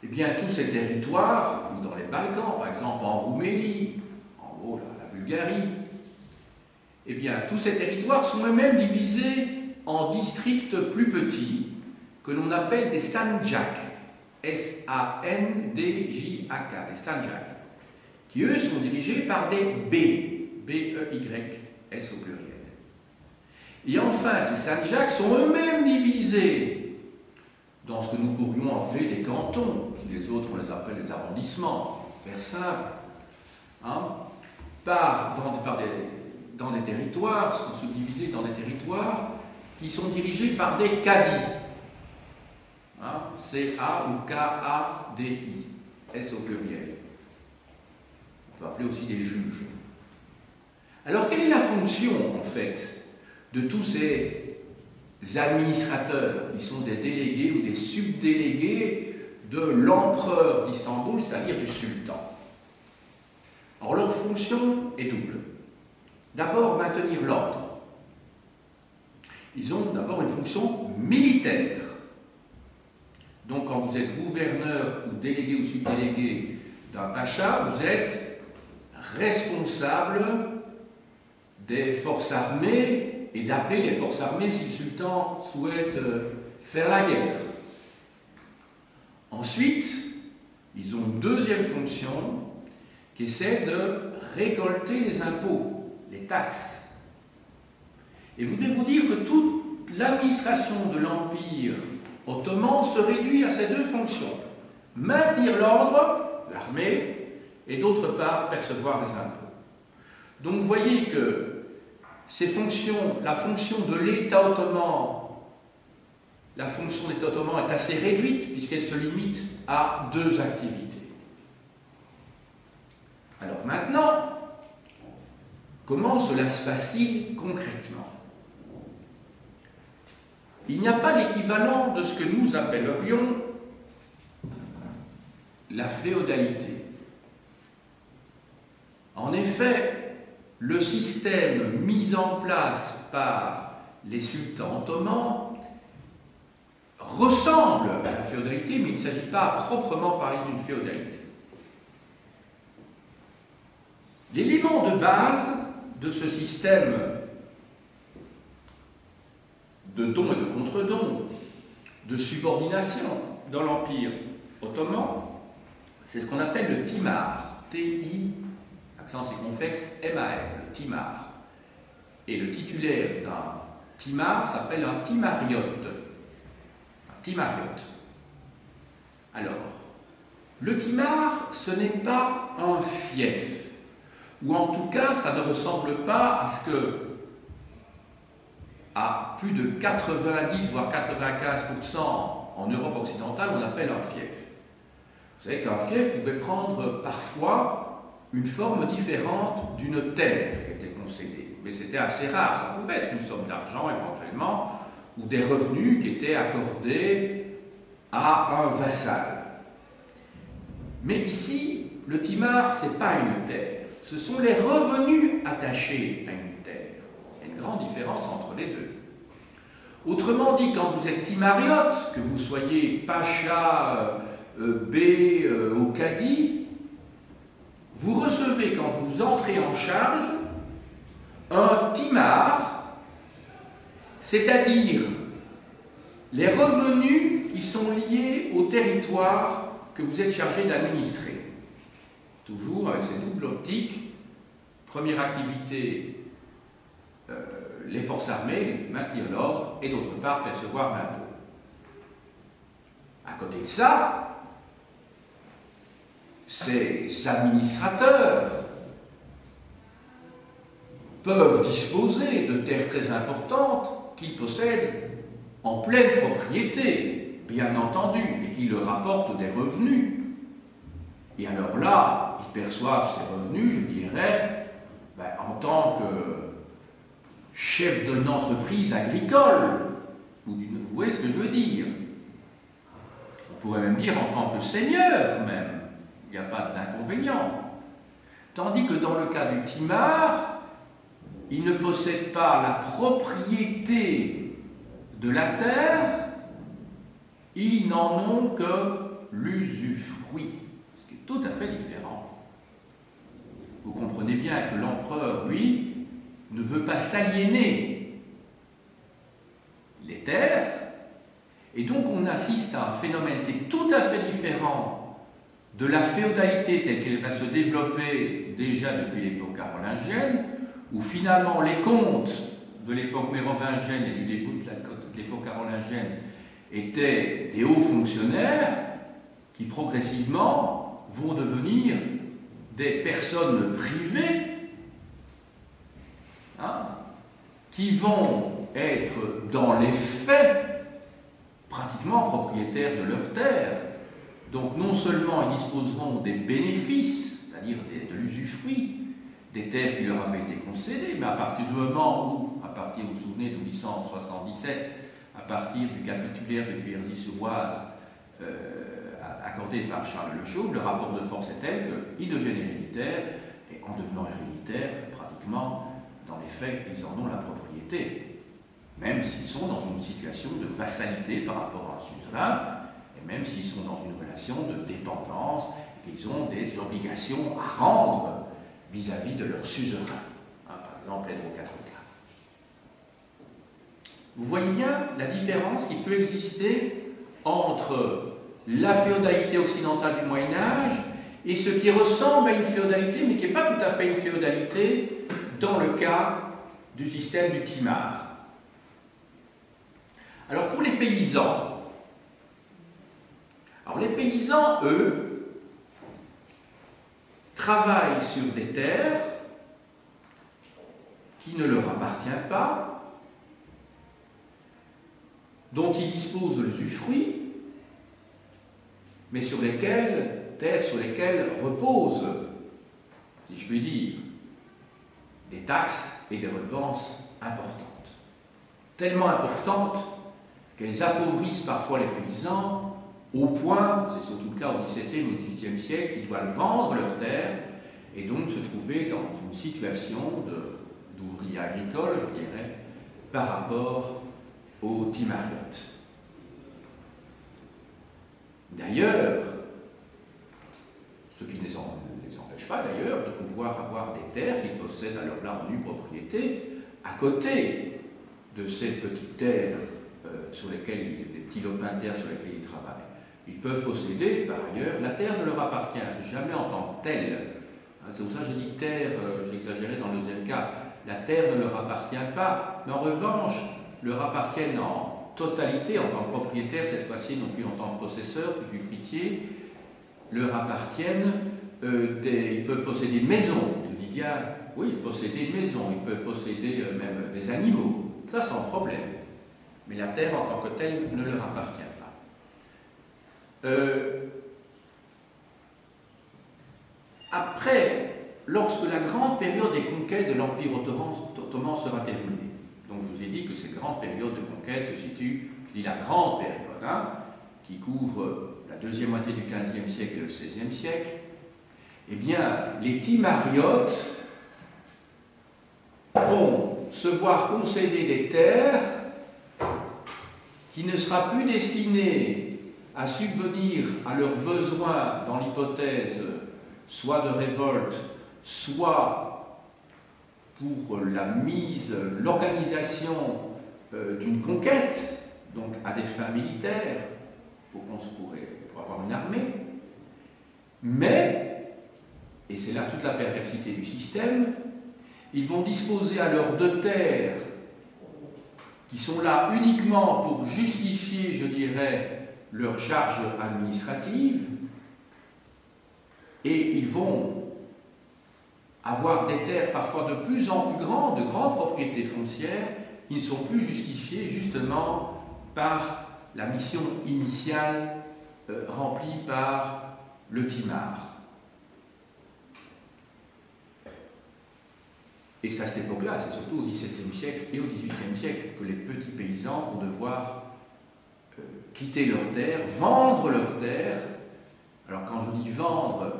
eh bien tous ces territoires, ou dans les Balkans, par exemple en Roumélie, en gros la Bulgarie, eh bien tous ces territoires sont eux-mêmes divisés en districts plus petits, que l'on appelle des sanjaks, S-A-N-D-J-A-K, des sanjaks, qui eux sont dirigés par des B-E-Y-S au pluriel. Et enfin, ces sanjaks sont eux-mêmes divisés dans ce que nous pourrions appeler des cantons, si les autres on les appelle des arrondissements, pour faire simple. Hein? dans des territoires, sont subdivisés dans des territoires qui sont dirigés par des cadis. Hein, C-A ou K-A-D-I, S au pluriel. On peut appeler aussi des juges. Alors, quelle est la fonction, en fait, de tous ces administrateurs qui sont des délégués ou des subdélégués de l'empereur d'Istanbul, c'est-à-dire du sultan? Alors, leur fonction est double. D'abord, maintenir l'ordre. Ils ont d'abord une fonction militaire. Donc, quand vous êtes gouverneur ou délégué ou subdélégué d'un pacha, vous êtes responsable des forces armées et d'appeler les forces armées si le sultan souhaite faire la guerre. Ensuite, ils ont une deuxième fonction qui essaie de récolter les impôts, les taxes. Et vous devez vous dire que toute l'administration de l'Empire ottoman se réduit à ces deux fonctions. Maintenir l'ordre, l'armée, et d'autre part percevoir les impôts. Donc vous voyez que ces fonctions, la fonction de l'État ottoman, est assez réduite puisqu'elle se limite à deux activités. Alors maintenant, comment cela se passe-t-il concrètement? Il n'y a pas l'équivalent de ce que nous appellerions la féodalité. En effet, le système mis en place par les sultans ottomans ressemble à la féodalité, mais il ne s'agit pas à proprement parler d'une féodalité. L'élément de base de ce système de dons et de contre-dons, de subordination dans l'Empire ottoman, c'est ce qu'on appelle le timar, T-I, accent circonflexe, M-A-R, le timar. Et le titulaire d'un timar s'appelle un timariote. Un timariote. Alors, le timar, ce n'est pas un fief, ou en tout cas, ça ne ressemble pas à ce que à plus de 90 voire 95% en Europe occidentale, on appelle un fief. Vous savez qu'un fief pouvait prendre parfois une forme différente d'une terre qui était concédée. Mais c'était assez rare, ça pouvait être une somme d'argent éventuellement, ou des revenus qui étaient accordés à un vassal. Mais ici, le timar, ce n'est pas une terre, ce sont les revenus attachés à une terre. Il y a une grande différence entre les deux. Autrement dit, quand vous êtes timariote, que vous soyez pacha, bey ou cadi, vous recevez, quand vous entrez en charge, un timar, c'est-à-dire les revenus qui sont liés au territoire que vous êtes chargé d'administrer. Toujours avec cette double optique, première activité, les forces armées, maintenir l'ordre, et d'autre part, percevoir l'impôt. À côté de ça, ces administrateurs peuvent disposer de terres très importantes qu'ils possèdent en pleine propriété, bien entendu, et qui leur apportent des revenus. Et alors là, ils perçoivent ces revenus, je dirais, en tant que chef d'une entreprise agricole, vous voyez ce que je veux dire? On pourrait même dire en tant que seigneur même, il n'y a pas d'inconvénient. Tandis que dans le cas du timar, ils ne possèdent pas la propriété de la terre, ils n'en ont que l'usufruit, ce qui est tout à fait différent. Vous comprenez bien que l'empereur, lui, ne veut pas s'aliéner les terres, et donc on assiste à un phénomène qui est tout à fait différent de la féodalité telle qu'elle va se développer déjà depuis l'époque carolingienne, où finalement les comtes de l'époque mérovingienne et du début de l'époque carolingienne étaient des hauts fonctionnaires qui progressivement vont devenir des personnes privées qui vont être dans les faits pratiquement propriétaires de leurs terres. Donc non seulement ils disposeront des bénéfices, c'est-à-dire de l'usufruit, des terres qui leur avaient été concédées, mais à partir du moment où, vous vous souvenez de 1877, à partir du capitulaire de Cuirzy-sur-Oise accordé par Charles Le Chauve, le rapport de force est tel qu'ils deviennent héréditaires, et en devenant héréditaires, pratiquement, dans les faits, ils en ont la propriété, même s'ils sont dans une situation de vassalité par rapport à un suzerain, et même s'ils sont dans une relation de dépendance, qu'ils ont des obligations à rendre vis-à-vis de leur suzerain, par exemple Edward IV. Vous voyez bien la différence qui peut exister entre la féodalité occidentale du Moyen-Âge et ce qui ressemble à une féodalité, mais qui n'est pas tout à fait une féodalité, dans le cas du système du timar. Alors pour les paysans, eux, travaillent sur des terres qui ne leur appartiennent pas, dont ils disposent de l'usufruit, mais terres sur lesquelles reposent, si je puis dire, des taxes et des redevances importantes. Tellement importantes qu'elles appauvrissent parfois les paysans au point, c'est surtout le cas au XVIIe ou au XVIIIe siècle, qu'ils doivent vendre leurs terres et donc se trouver dans une situation d'ouvriers agricoles, je dirais, par rapport aux timariotes. D'ailleurs, ce qui ne les empêche pas d'ailleurs de pouvoir avoir des terres qu'ils possèdent alors là en nue propriété, à côté de ces petites terres sur lesquelles, des petits lopins de terre sur lesquels ils travaillent. Ils peuvent posséder, par ailleurs, la terre ne leur appartient jamais en tant que telle. C'est pour ça que j'ai dit terre, j'ai exagéré dans le deuxième cas. La terre ne leur appartient pas, mais en revanche, leur appartiennent en totalité, en tant que propriétaires, cette fois-ci, non plus en tant que possesseurs, plus fruitiers, leur appartiennent, ils peuvent posséder une maison. Je dis bien, oui, posséder une maison, ils peuvent posséder même des animaux, ça sans problème. Mais la terre en tant que telle ne leur appartient pas. Après, lorsque la grande période des conquêtes de l'Empire ottoman sera terminée, donc je vous ai dit que cette grande période de conquête se situe, je dis la grande période, qui couvre la deuxième moitié du XVe siècle et le XVIe siècle, eh bien, les timariotes vont se voir concéder des terres qui ne sera plus destinées à subvenir à leurs besoins dans l'hypothèse soit de révolte, soit pour l'organisation d'une conquête, donc à des fins militaires, pour avoir une armée, mais, et c'est là toute la perversité du système, ils vont disposer alors de terres qui sont là uniquement pour justifier, je dirais, leurs charges administratives, et ils vont avoir des terres parfois de plus en plus grandes, de grandes propriétés foncières, qui ne sont plus justifiées justement par la mission initiale remplie par le timar. Et c'est à cette époque-là, c'est surtout au XVIIe siècle et au XVIIIe siècle que les petits paysans vont devoir quitter leurs terres, vendre leurs terres. Alors quand je dis vendre,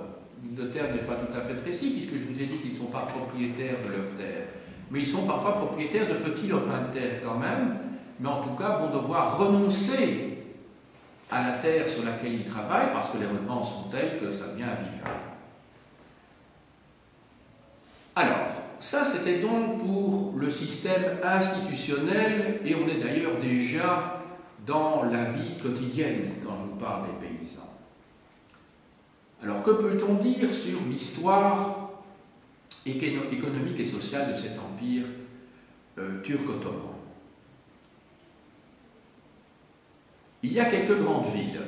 le terme n'est pas tout à fait précis, puisque je vous ai dit qu'ils ne sont pas propriétaires de leurs terres, mais ils sont parfois propriétaires de petits lopins de terre quand même, mais en tout cas vont devoir renoncer à la terre sur laquelle ils travaillent, parce que les redevances sont telles que ça devient invivable. Alors, ça c'était donc pour le système institutionnel, et on est d'ailleurs déjà dans la vie quotidienne quand je vous parle des paysans. Alors, que peut-on dire sur l'histoire économique et sociale de cet empire turc-ottoman? Il y a quelques grandes villes.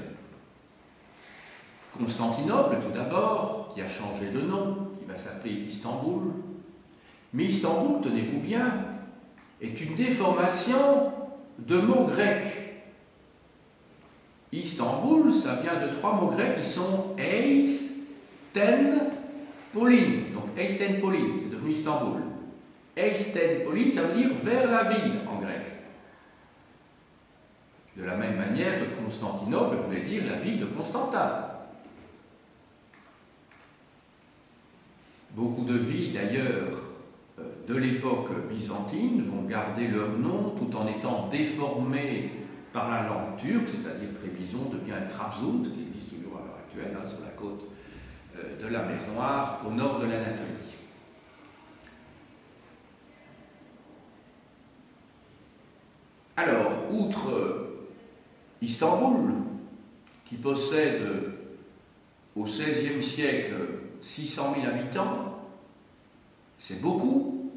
Constantinople, tout d'abord, qui a changé de nom, qui va s'appeler Istanbul. Mais Istanbul, tenez-vous bien, est une déformation de mots grecs. Istanbul, ça vient de 3 mots grecs qui sont eis, ten, Pauline. Donc Eisten Pauline, c'est devenu Istanbul. Eisten Pauline, ça veut dire vers la ville en grec. De la même manière que Constantinople voulait dire la ville de Constantin. Beaucoup de villes d'ailleurs de l'époque byzantine vont garder leur nom tout en étant déformées par la langue turque, c'est-à-dire Trébizon devient Trabzon, qui existe toujours à l'heure actuelle, hein, sur la côte de la mer Noire, au nord de l'Anatolie. Alors, outre Istanbul, qui possède au XVIe siècle 600 000 habitants, c'est beaucoup.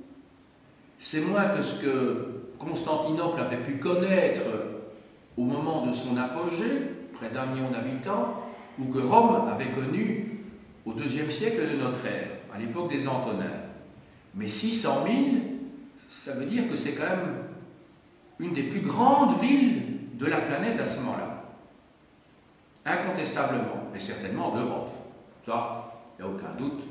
C'est moins que ce que Constantinople avait pu connaître au moment de son apogée, près d'1 million d'habitants, ou que Rome avait connu au IIe siècle de notre ère, à l'époque des Antonins. Mais 600 000, ça veut dire que c'est quand même une des plus grandes villes de la planète à ce moment-là. Incontestablement, et certainement d'Europe. Ça, il n'y a aucun doute,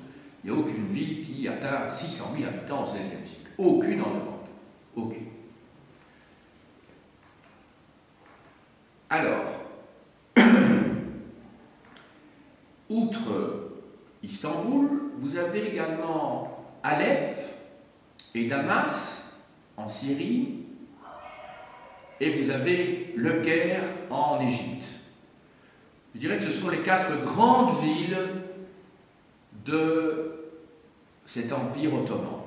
il n'y a aucune ville qui atteint 600 000 habitants au XVIe siècle. Aucune en Europe. Aucune. Alors, outre Istanbul, vous avez également Alep et Damas en Syrie, et vous avez Le Caire en Égypte. Je dirais que ce sont les 4 grandes villes de cet empire ottoman.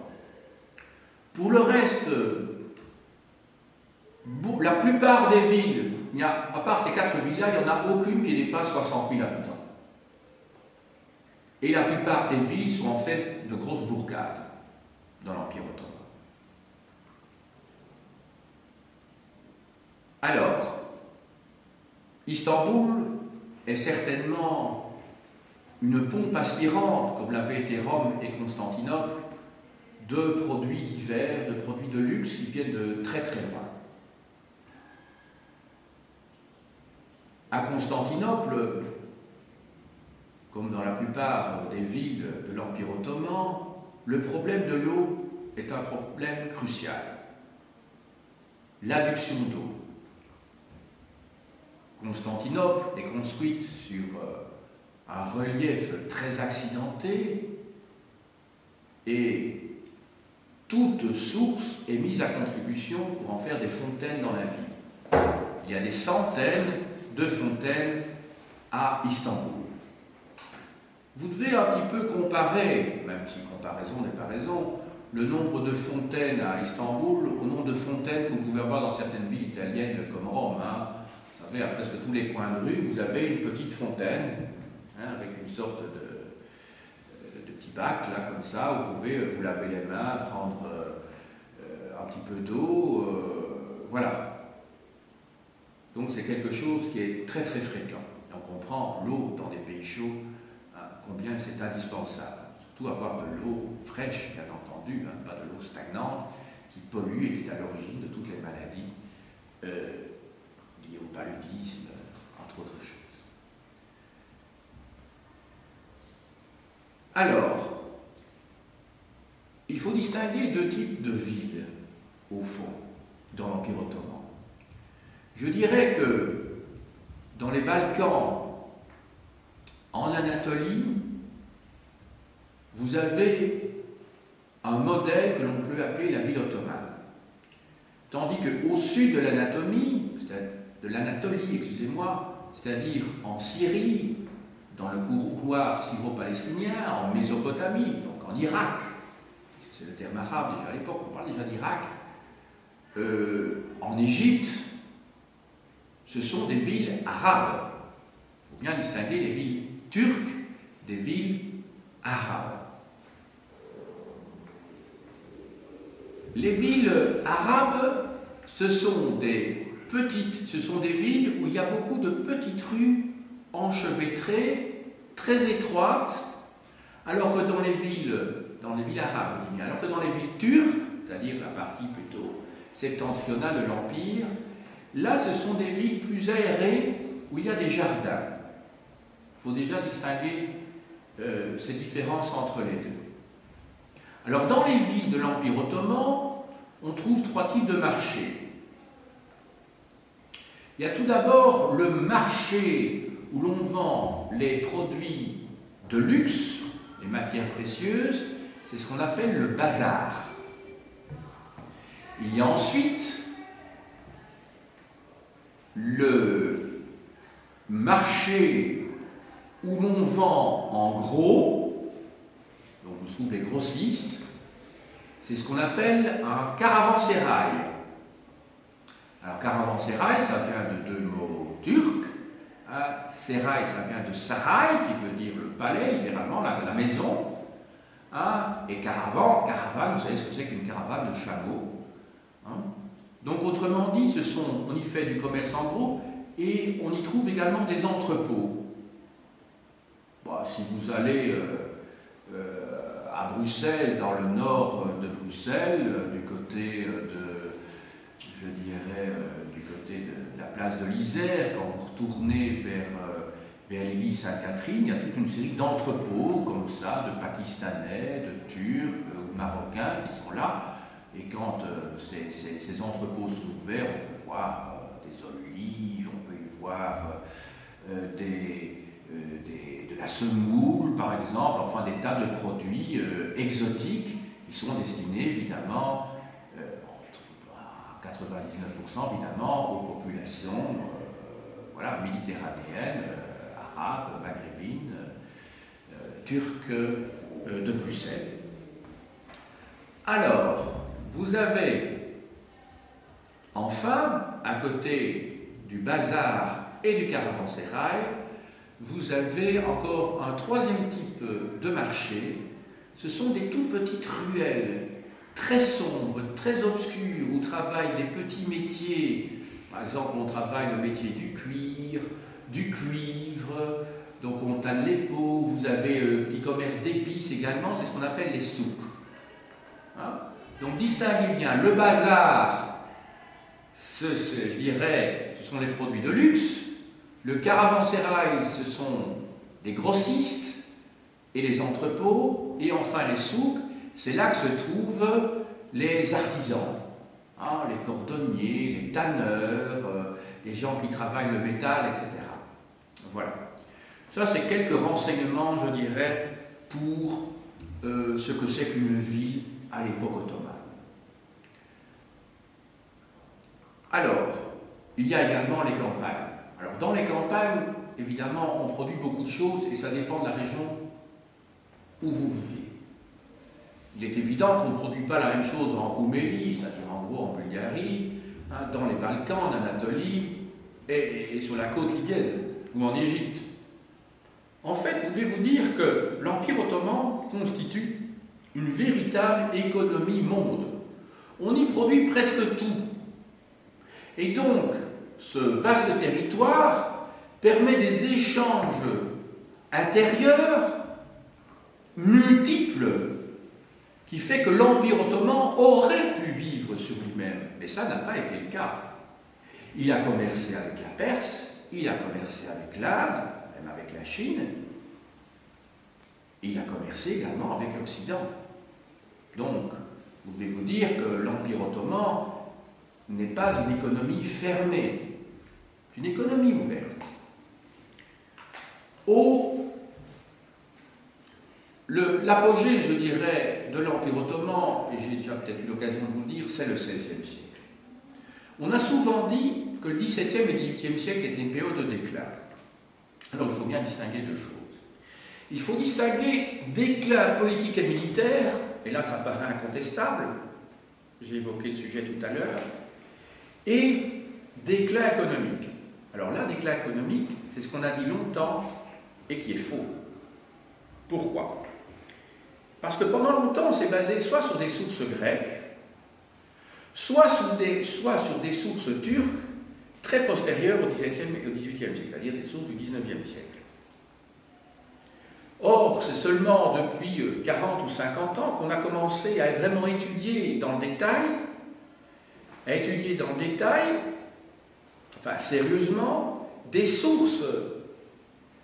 Pour le reste, la plupart des villes, à part ces 4 villes-là, il n'y en a aucune qui dépasse 60 000 habitants. Et la plupart des villes sont en fait de grosses bourgades dans l'Empire ottoman. Alors, Istanbul est certainement une pompe aspirante, comme l'avaient été Rome et Constantinople, de produits divers, de produits de luxe qui viennent de très très loin. À Constantinople, comme dans la plupart des villes de l'Empire ottoman, le problème de l'eau est un problème crucial. L'adduction d'eau. Constantinople est construite sur un relief très accidenté et toute source est mise à contribution pour en faire des fontaines dans la ville. Il y a des centaines de fontaines à Istanbul. Vous devez un petit peu comparer, même si comparaison n'est pas raison, le nombre de fontaines à Istanbul au nombre de fontaines que vous pouvez avoir dans certaines villes italiennes comme Rome. Hein. Vous savez, à presque tous les coins de rue, vous avez une petite fontaine, hein, avec une sorte de petit bac, là, comme ça, où vous pouvez vous laver les mains, prendre un petit peu d'eau, voilà. Donc c'est quelque chose qui est très très fréquent. Et on comprend l'eau dans des pays chauds, combien c'est indispensable. Surtout avoir de l'eau fraîche, bien entendu, hein, pas de l'eau stagnante, qui pollue et qui est à l'origine de toutes les maladies liées au paludisme, entre autres choses. Alors, il faut distinguer 2 types de villes, au fond, dans l'Empire ottoman. Je dirais que dans les Balkans, en Anatolie, vous avez un modèle que l'on peut appeler la ville ottomane. Tandis qu'au sud de l'Anatolie, c'est-à-dire en Syrie, dans le couloir syro-palestinien, en Mésopotamie, donc en Irak, c'est le terme arabe déjà à l'époque, on parle déjà d'Irak, en Égypte, ce sont des villes arabes. Il faut bien distinguer les villes turques des villes arabes. Les villes arabes, ce sont des villes où il y a beaucoup de petites rues enchevêtrées, très étroites, alors que dans les villes arabes, alors que dans les villes turques, c'est-à-dire la partie plutôt septentrionale de l'Empire. Là, ce sont des villes plus aérées où il y a des jardins. Il faut déjà distinguer ces différences entre les deux. Alors, dans les villes de l'Empire ottoman, on trouve trois types de marchés. Il y a tout d'abord le marché où l'on vend les produits de luxe, les matières précieuses, c'est ce qu'on appelle le bazar. Il y a ensuite le marché où l'on vend en gros, donc on trouve les grossistes, c'est ce qu'on appelle un caravansérail. Alors caravansérail, ça vient de deux mots turcs. Sérail, ça vient de saray, qui veut dire le palais, littéralement, la maison. Et caravane, vous savez ce que c'est qu'une caravane de chameaux. Donc autrement dit, on y fait du commerce en gros, et on y trouve également des entrepôts. Si vous allez à Bruxelles, dans le nord de Bruxelles, du côté du côté de la place de l'Isère, quand vous retournez vers l'église Sainte-Catherine, il y a toute une série d'entrepôts comme ça, de Pakistanais, de Turcs ou Marocains qui sont là. Et quand ces entrepôts sont ouverts, on peut voir des olives, on peut y voir de la semoule, par exemple, enfin des tas de produits exotiques qui sont destinés évidemment à 99% évidemment aux populations méditerranéennes, arabes, maghrébines, turques de Bruxelles. Alors, vous avez enfin, à côté du bazar et du caravansérail, vous avez encore un troisième type de marché. Ce sont des tout petites ruelles, très sombres, très obscures, où travaillent des petits métiers. Par exemple, on travaille le métier du cuir, du cuivre, donc on tanne les peaux. Vous avez le petit commerce d'épices également, c'est ce qu'on appelle les souks. Donc distinguez bien, le bazar, je dirais, ce sont les produits de luxe. Le caravansérail, ce sont les grossistes et les entrepôts. Et enfin les souks, c'est là que se trouvent les artisans, les cordonniers, les tanneurs, les gens qui travaillent le métal, etc. Voilà. Ça, c'est quelques renseignements, je dirais, pour ce que c'est qu'une ville à l'époque ottomane. Alors, il y a également les campagnes. Alors, dans les campagnes, évidemment, on produit beaucoup de choses et ça dépend de la région où vous vivez. Il est évident qu'on ne produit pas la même chose en Roumélie, c'est-à-dire en gros en Bulgarie, dans les Balkans, en Anatolie et sur la côte libyenne ou en Égypte. En fait, vous devez vous dire que l'Empire ottoman constitue une véritable économie monde. On y produit presque tout. Et donc, ce vaste territoire permet des échanges intérieurs multiples qui fait que l'Empire ottoman aurait pu vivre sur lui-même. Mais ça n'a pas été le cas. Il a commercé avec la Perse, il a commercé avec l'Inde, même avec la Chine, et il a commercé également avec l'Occident. Donc, vous devez vous dire que l'Empire ottoman n'est pas une économie fermée, c'est une économie ouverte. L'apogée, je dirais, de l'Empire ottoman, et j'ai déjà peut-être eu l'occasion de vous le dire, c'est le XVIe siècle. On a souvent dit que le XVIIe et le XVIIIe siècle étaient une période de déclin. Alors il faut bien distinguer deux choses. Il faut distinguer déclin politique et militaire, et là ça paraît incontestable, j'ai évoqué le sujet tout à l'heure, et déclin économique. Alors là, déclin économique, c'est ce qu'on a dit longtemps et qui est faux. Pourquoi ? Parce que pendant longtemps, on s'est basé soit sur des sources grecques, soit sur des sources turques très postérieures au XVIIe et au XVIIIe siècle, c'est-à-dire des sources du XIXe siècle. Or, c'est seulement depuis 40 ou 50 ans qu'on a commencé à vraiment étudier dans le détail à étudier dans le détail, enfin sérieusement, des sources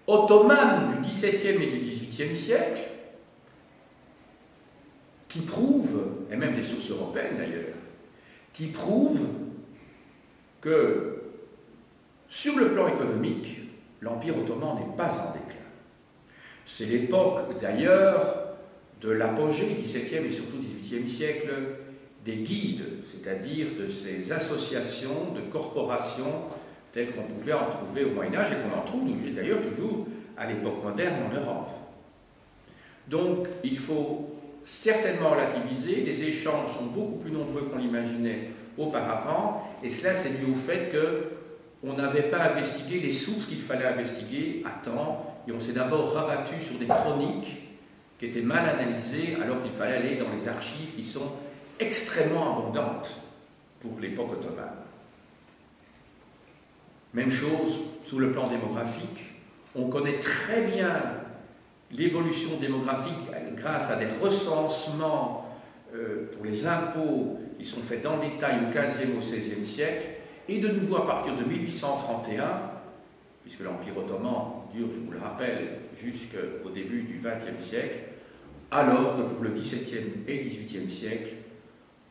ottomanes du XVIIe et du XVIIIe siècle qui prouvent, et même des sources européennes d'ailleurs, qui prouvent que sur le plan économique, l'Empire ottoman n'est pas en déclin. C'est l'époque d'ailleurs de l'apogée du XVIIe et surtout XVIIIe siècle des guides, c'est-à-dire de ces associations de corporations telles qu'on pouvait en trouver au Moyen-Âge et qu'on en trouve d'ailleurs toujours à l'époque moderne en Europe. Donc il faut certainement relativiser, les échanges sont beaucoup plus nombreux qu'on l'imaginait auparavant, et cela c'est dû au fait qu'on n'avait pas investigué les sources qu'il fallait investiguer à temps, et on s'est d'abord rabattu sur des chroniques qui étaient mal analysées, alors qu'il fallait aller dans les archives qui sont extrêmement abondantes pour l'époque ottomane. Même chose sous le plan démographique, on connaît très bien l'évolution démographique grâce à des recensements pour les impôts qui sont faits dans le détail au XVe et au XVIe siècle, et de nouveau à partir de 1831, puisque l'Empire ottoman dure, je vous le rappelle, jusqu'au début du XXe siècle, alors que pour le XVIIe et XVIIIe siècle,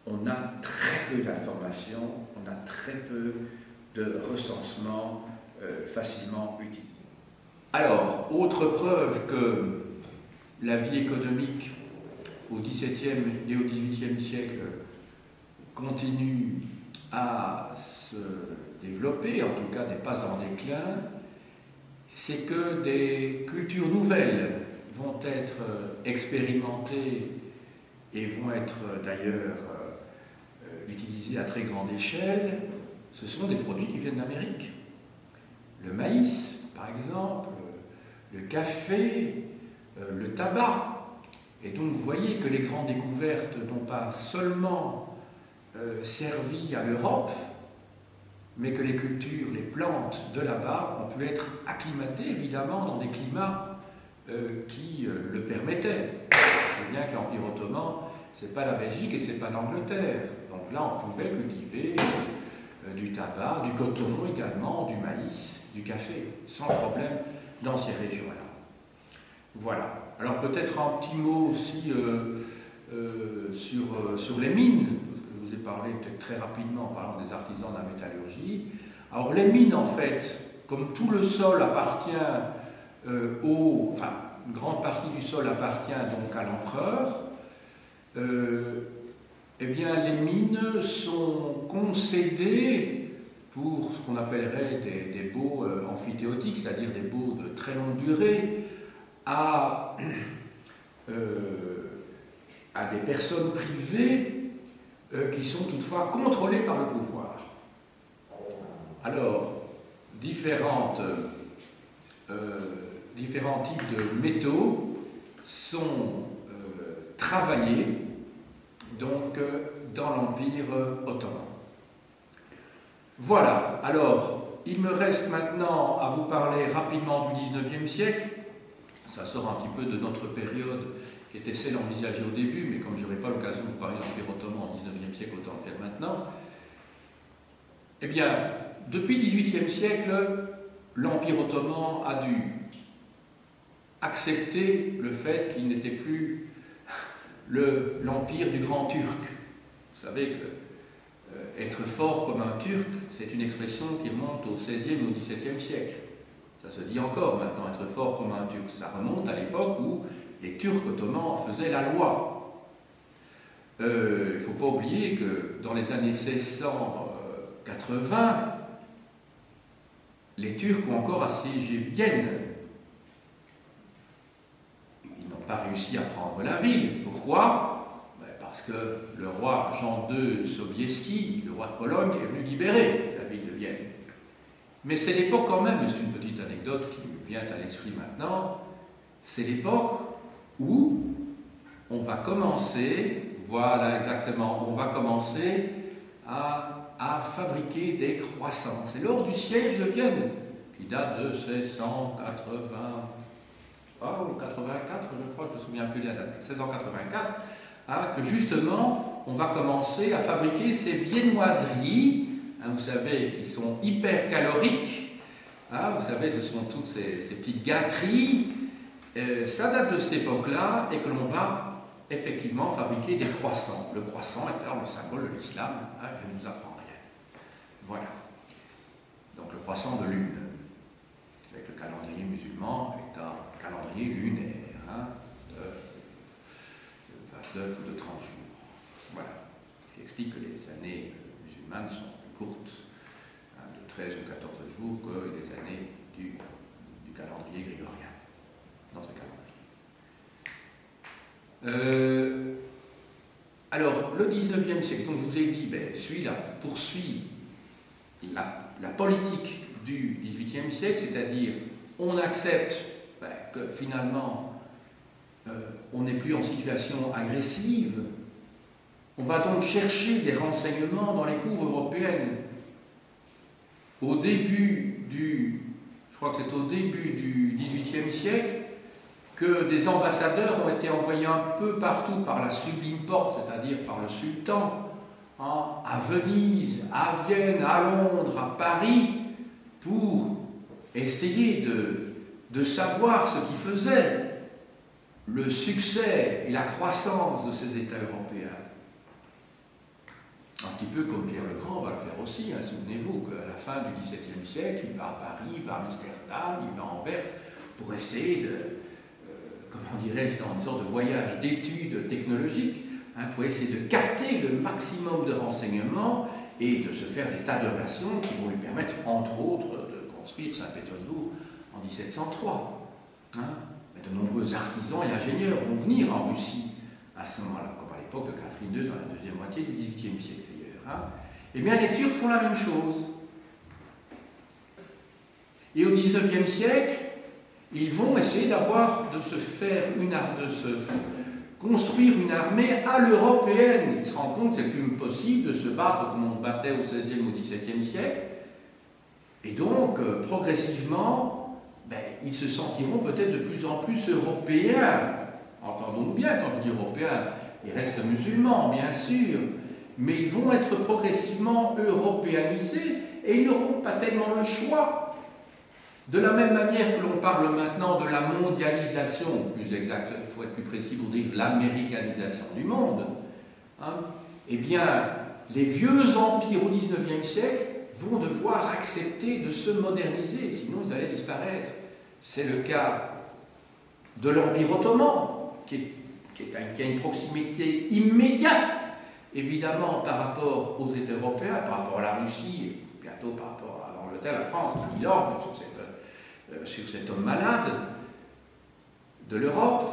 on a très peu d'informations, on a très peu de recensements facilement utilisés. Alors, autre preuve que la vie économique au XVIIe et au XVIIIe siècle continue à se développer, en tout cas n'est pas en déclin, c'est que des cultures nouvelles vont être expérimentées et vont être d'ailleurs utilisées à très grande échelle. Ce sont des produits qui viennent d'Amérique. Le maïs, par exemple, le café, le tabac. Et donc vous voyez que les grandes découvertes n'ont pas seulement servi à l'Europe, mais que les cultures, les plantes de là-bas ont pu être acclimatées évidemment dans des climats qui le permettaient. C'est bien que l'Empire ottoman, c'est pas la Belgique et c'est pas l'Angleterre. Donc là, on pouvait cultiver du tabac, du coton également, du maïs, du café, sans problème dans ces régions-là. Voilà. Alors peut-être un petit mot aussi sur les mines, parce que je vous ai parlé peut-être très rapidement en parlant des artisans de la métallurgie. Alors les mines, en fait, comme tout le sol appartient enfin, une grande partie du sol appartient donc à l'empereur, eh bien les mines sont concédées pour ce qu'on appellerait des baux amphithéotiques, c'est-à-dire des baux de très longue durée, à des personnes privées qui sont toutefois contrôlées par le pouvoir. Alors, différents types de métaux sont travaillés donc dans l'Empire ottoman. Voilà, alors il me reste maintenant à vous parler rapidement du XIXe siècle. Ça sort un petit peu de notre période qui était celle envisagée au début, mais comme je n'aurai pas l'occasion de vous parler de l'Empire ottoman au XIXe siècle, autant le faire maintenant. Eh bien, depuis le XVIIIe siècle, l'Empire ottoman a dû accepter le fait qu'il n'était plus l'empire du grand turc. Vous savez que être fort comme un turc, c'est une expression qui remonte au XVIe et au XVIIe siècle. Ça se dit encore maintenant, être fort comme un turc. Ça remonte à l'époque où les Turcs ottomans faisaient la loi. Il ne faut pas oublier que dans les années 1680, les Turcs ont encore assiégé Vienne. Ils n'ont pas réussi à prendre la ville. Pourquoi? Parce que le roi Jean II Sobieski, le roi de Pologne, est venu libérer la ville de Vienne. Mais c'est l'époque quand même, c'est une petite anecdote qui me vient à l'esprit maintenant, c'est l'époque où on va commencer, voilà exactement, on va commencer à fabriquer des croissants. C'est lors du siège de Vienne, qui date de 1683 ou 84, je crois, je ne me souviens plus de la date, 1684, que justement on va commencer à fabriquer ces viennoiseries, hein, vous savez, qui sont hyper caloriques. Hein, vous savez, ce sont toutes ces petites gâteries. Ça date de cette époque-là et que l'on va effectivement fabriquer des croissants. Le croissant est alors le symbole de l'islam, hein, je ne vous apprends rien. Voilà. Donc le croissant de lune, avec le calendrier musulman, est un calendrier lunaire, hein, de 29 ou de 30 jours. Voilà. Ce qui explique que les années musulmanes sont plus courtes, hein, de 13 ou 14 jours, que les années du calendrier grégorien. Notre calendrier. Alors, le 19e siècle, comme je vous ai dit, poursuit la politique du 18e siècle, c'est-à-dire on accepte que finalement on n'est plus en situation agressive. On va donc chercher des renseignements dans les cours européennes. Au début je crois que c'est au début du 18e siècle, que des ambassadeurs ont été envoyés un peu partout par la Sublime Porte, c'est-à-dire par le sultan, hein, à Venise, à Vienne, à Londres, à Paris, pour essayer de savoir ce qui faisait le succès et la croissance de ces États européens. Un petit peu comme Pierre le Grand va le faire aussi, hein. Souvenez-vous qu'à la fin du XVIIe siècle, il va à Paris, il va à Amsterdam, il va à Anvers, pour essayer comment dirais-je, dans une sorte de voyage d'études technologiques, hein, pour essayer de capter le maximum de renseignements et de se faire des tas de relations qui vont lui permettre, entre autres, de construire Saint-Pétersbourg en 1703. Hein. De nombreux artisans et ingénieurs vont venir en Russie à ce moment-là, comme à l'époque de Catherine II, dans la deuxième moitié du XVIIIe siècle d'ailleurs. Hein. Eh bien, les Turcs font la même chose. Et au XIXe siècle, ils vont essayer de se construire une armée à l'européenne. Ils se rendent compte que c'est plus possible de se battre comme on se battait au XVIe ou au XVIIe siècle. Et donc, progressivement, ils se sentiront peut-être de plus en plus européens. Entendons-nous bien, quand je dis européens, ils restent musulmans, bien sûr, mais ils vont être progressivement européanisés et ils n'auront pas tellement le choix. De la même manière que l'on parle maintenant de la mondialisation, plus exact, il faut être plus précis pour dire l'américanisation du monde, hein, eh bien, les vieux empires au XIXe siècle vont devoir accepter de se moderniser, sinon ils allaient disparaître. C'est le cas de l'Empire ottoman, qui a une proximité immédiate, évidemment, par rapport aux États européens, par rapport à la Russie, et bientôt par rapport à l'Angleterre, la France, qui l'ordre sur cet homme malade de l'Europe.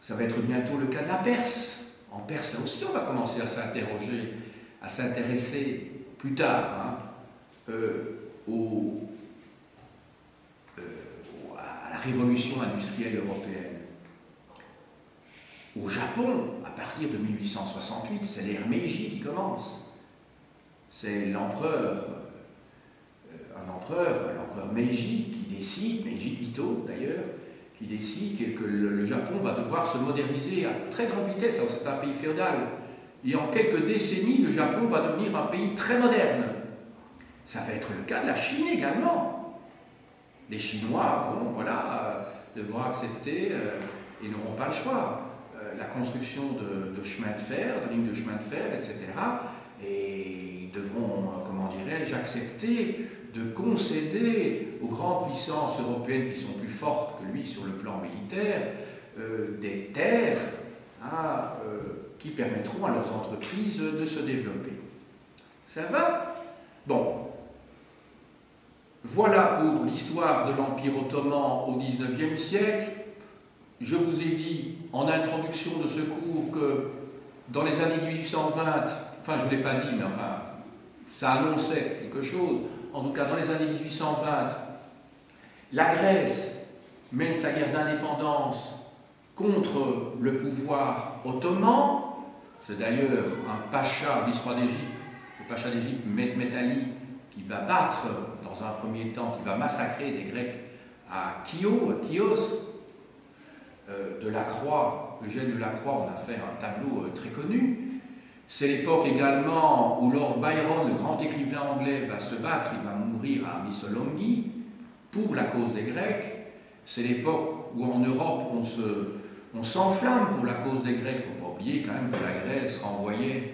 Ça va être bientôt le cas de la Perse. En Perse, là aussi, on va commencer à s'interroger, à s'intéresser plus tard, hein, à la révolution industrielle européenne. Au Japon, à partir de 1868, c'est l'ère Meiji qui commence. C'est l'empereur Meiji qui décide, Meiji Ito d'ailleurs, qui décide que le Japon va devoir se moderniser à très grande vitesse. Alors c'est un pays féodal. Et en quelques décennies, le Japon va devenir un pays très moderne. Ça va être le cas de la Chine également. Les Chinois devront accepter et n'auront pas le choix. La construction de chemins de fer, de lignes de chemin de fer, etc. Et devront, accepter de concéder aux grandes puissances européennes qui sont plus fortes que lui sur le plan militaire des terres qui permettront à leurs entreprises de se développer. Ça va? Bon. Voilà pour l'histoire de l'Empire ottoman au XIXe siècle. Je vous ai dit en introduction de ce cours que dans les années 1820, enfin je ne vous l'ai pas dit, mais enfin ça annonçait quelque chose, en tout cas dans les années 1820, la Grèce mène sa guerre d'indépendance contre le pouvoir ottoman. C'est d'ailleurs un pacha, vice-roi d'Égypte, le pacha d'Égypte, Mehmet Ali, qui va battre dans un premier temps, qui va massacrer des Grecs à Chios. de Lacroix, Eugène de Lacroix, on a fait un tableau très connu. C'est l'époque également où Lord Byron, le grand écrivain anglais, va se battre, il va mourir à Missolonghi pour la cause des Grecs. C'est l'époque où en Europe on s'enflamme pour la cause des Grecs. Il ne faut pas oublier quand même que la Grèce renvoyait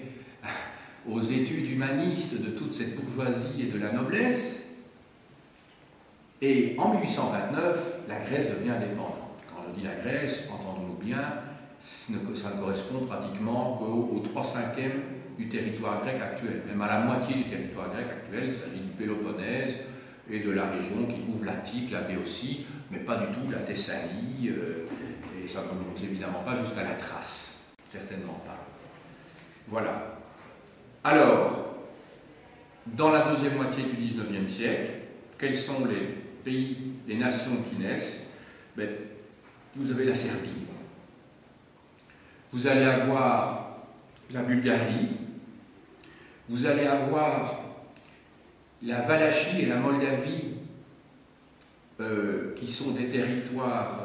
aux études humanistes de toute cette bourgeoisie et de la noblesse. Et en 1829, la Grèce devient indépendante. Quand je dis la Grèce, entendons-nous bien, ça ne correspond pratiquement qu'aux 3/5 du territoire grec actuel. Même à la moitié du territoire grec actuel, il s'agit du Péloponnèse et de la région qui couvre l'Attique, la Béotie, mais pas du tout la Thessalie, et ça ne remonte évidemment pas jusqu'à la Thrace, certainement pas. Voilà. Alors, dans la deuxième moitié du XIXe siècle, quels sont les pays, les nations qui naissent? Ben, vous avez la Serbie. Vous allez avoir la Bulgarie, vous allez avoir la Valachie et la Moldavie, qui sont des territoires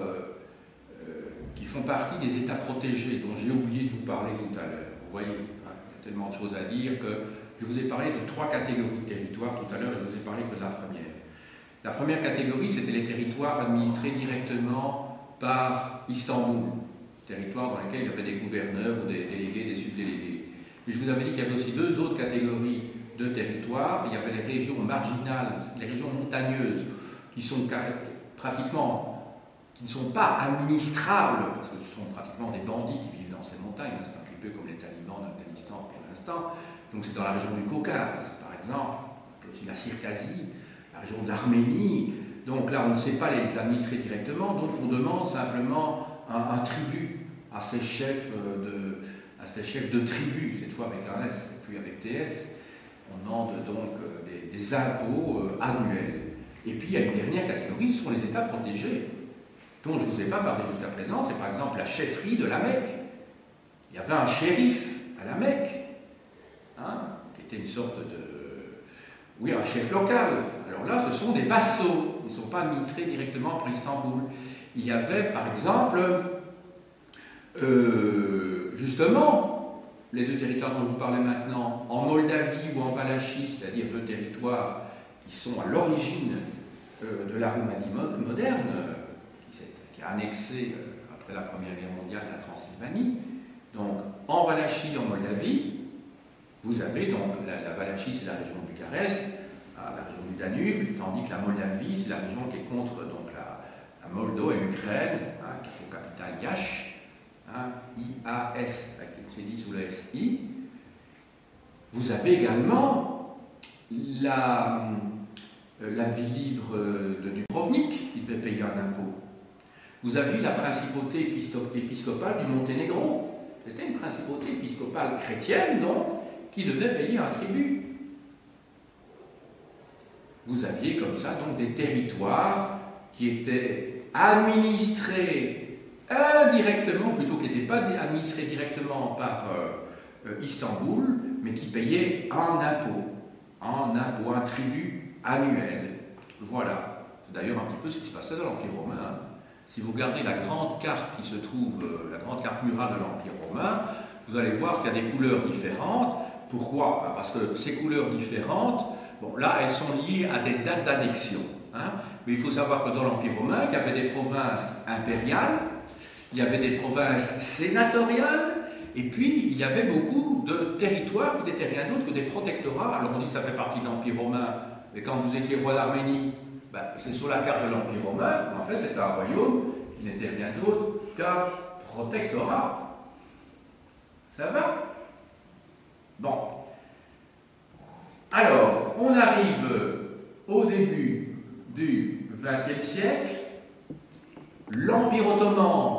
qui font partie des États protégés, dont j'ai oublié de vous parler tout à l'heure. Vous voyez, hein, il y a tellement de choses à dire que je vous ai parlé de 3 catégories de territoires tout à l'heure, et je vous ai parlé que de la première. La première catégorie, c'était les territoires administrés directement par Istanbul. Territoires dans lesquels il y avait des gouverneurs ou des délégués, des subdélégués. Et je vous avais dit qu'il y avait aussi 2 autres catégories de territoires. Il y avait les régions marginales, les régions montagneuses, qui sont pratiquement, qui ne sont pas administrables, parce que ce sont pratiquement des bandits qui vivent dans ces montagnes. C'est un petit peu comme les talibans d'Afghanistan pour l'instant. Donc c'est dans la région du Caucase, par exemple, aussi la Circasie, la région de l'Arménie. Donc là, on ne sait pas les administrer directement, donc on demande simplement un tribut à ces chefs de tribus, cette fois avec un S et puis avec TS. On demande donc des impôts annuels. Et puis il y a une dernière catégorie, ce sont les États protégés, dont je ne vous ai pas parlé jusqu'à présent. C'est par exemple la chefferie de la Mecque. Il y avait un shérif à la Mecque, hein, qui était une sorte un chef local. Alors là, ce sont des vassaux, ils ne sont pas administrés directement par Istanbul. Il y avait, par exemple, justement, les 2 territoires dont je vous parlais maintenant, en Moldavie ou en Valachie, c'est-à-dire 2 territoires qui sont à l'origine de la Roumanie moderne, qui a annexé, après la Première Guerre mondiale, la Transylvanie. Donc, en Valachie, en Moldavie, vous avez donc, la Valachie, c'est la région de Bucarest, la région du Danube, tandis que la Moldavie, c'est la région qui est contre donc, la Moldau et l'Ukraine, hein, qui a pour capitale Iași, hein, I-A-S, c'est dit sous le S-I. Vous avez également la ville libre de Dubrovnik qui devait payer un impôt. Vous avez la principauté épiscopale du Monténégro. C'était une principauté épiscopale chrétienne, donc, qui devait payer un tribut. Vous aviez comme ça donc des territoires qui étaient administrés indirectement, plutôt qui n'étaient pas administrés directement par Istanbul, mais qui payaient un impôt, un tribut annuel. Voilà. C'est d'ailleurs un petit peu ce qui se passait dans l'Empire romain. Hein. Si vous regardez la grande carte qui se trouve, la grande carte murale de l'Empire romain, vous allez voir qu'il y a des couleurs différentes. Pourquoi? Parce que ces couleurs différentes, bon, là, elles sont liées à des dates d'annexion. Hein. Mais il faut savoir que dans l'Empire romain, il y avait des provinces impériales, il y avait des provinces sénatoriales, et puis il y avait beaucoup de territoires qui n'étaient rien d'autre que des protectorats. Alors on dit que ça fait partie de l'Empire romain, mais quand vous étiez roi d'Arménie, ben, c'est sur la carte de l'Empire romain, mais en fait c'était un royaume qui n'était rien d'autre qu'un protectorat. Ça va? Bon. Alors, on arrive au début du XXe siècle. L'Empire ottoman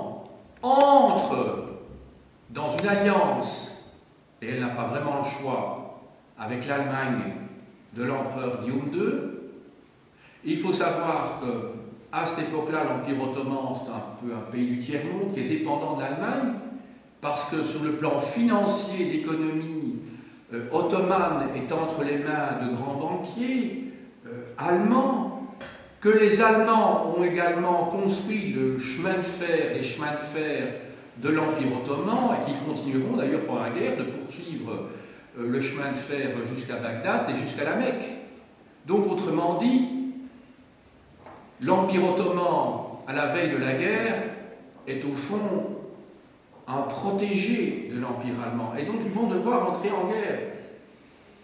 entre dans une alliance, et elle n'a pas vraiment le choix, avec l'Allemagne de l'empereur Guillaume II. Il faut savoir qu'à cette époque-là, l'Empire ottoman, c'est un peu un pays du tiers-monde qui est dépendant de l'Allemagne, parce que sur le plan financier, l'économie ottomane est entre les mains de grands banquiers allemands, que les Allemands ont également construit le chemin de fer, les chemins de fer de l'Empire ottoman, et qu'ils continueront d'ailleurs pendant la guerre de poursuivre le chemin de fer jusqu'à Bagdad et jusqu'à la Mecque. Donc, autrement dit, l'Empire ottoman, à la veille de la guerre, est au fond un protégé de l'Empire allemand. Et donc, ils vont devoir entrer en guerre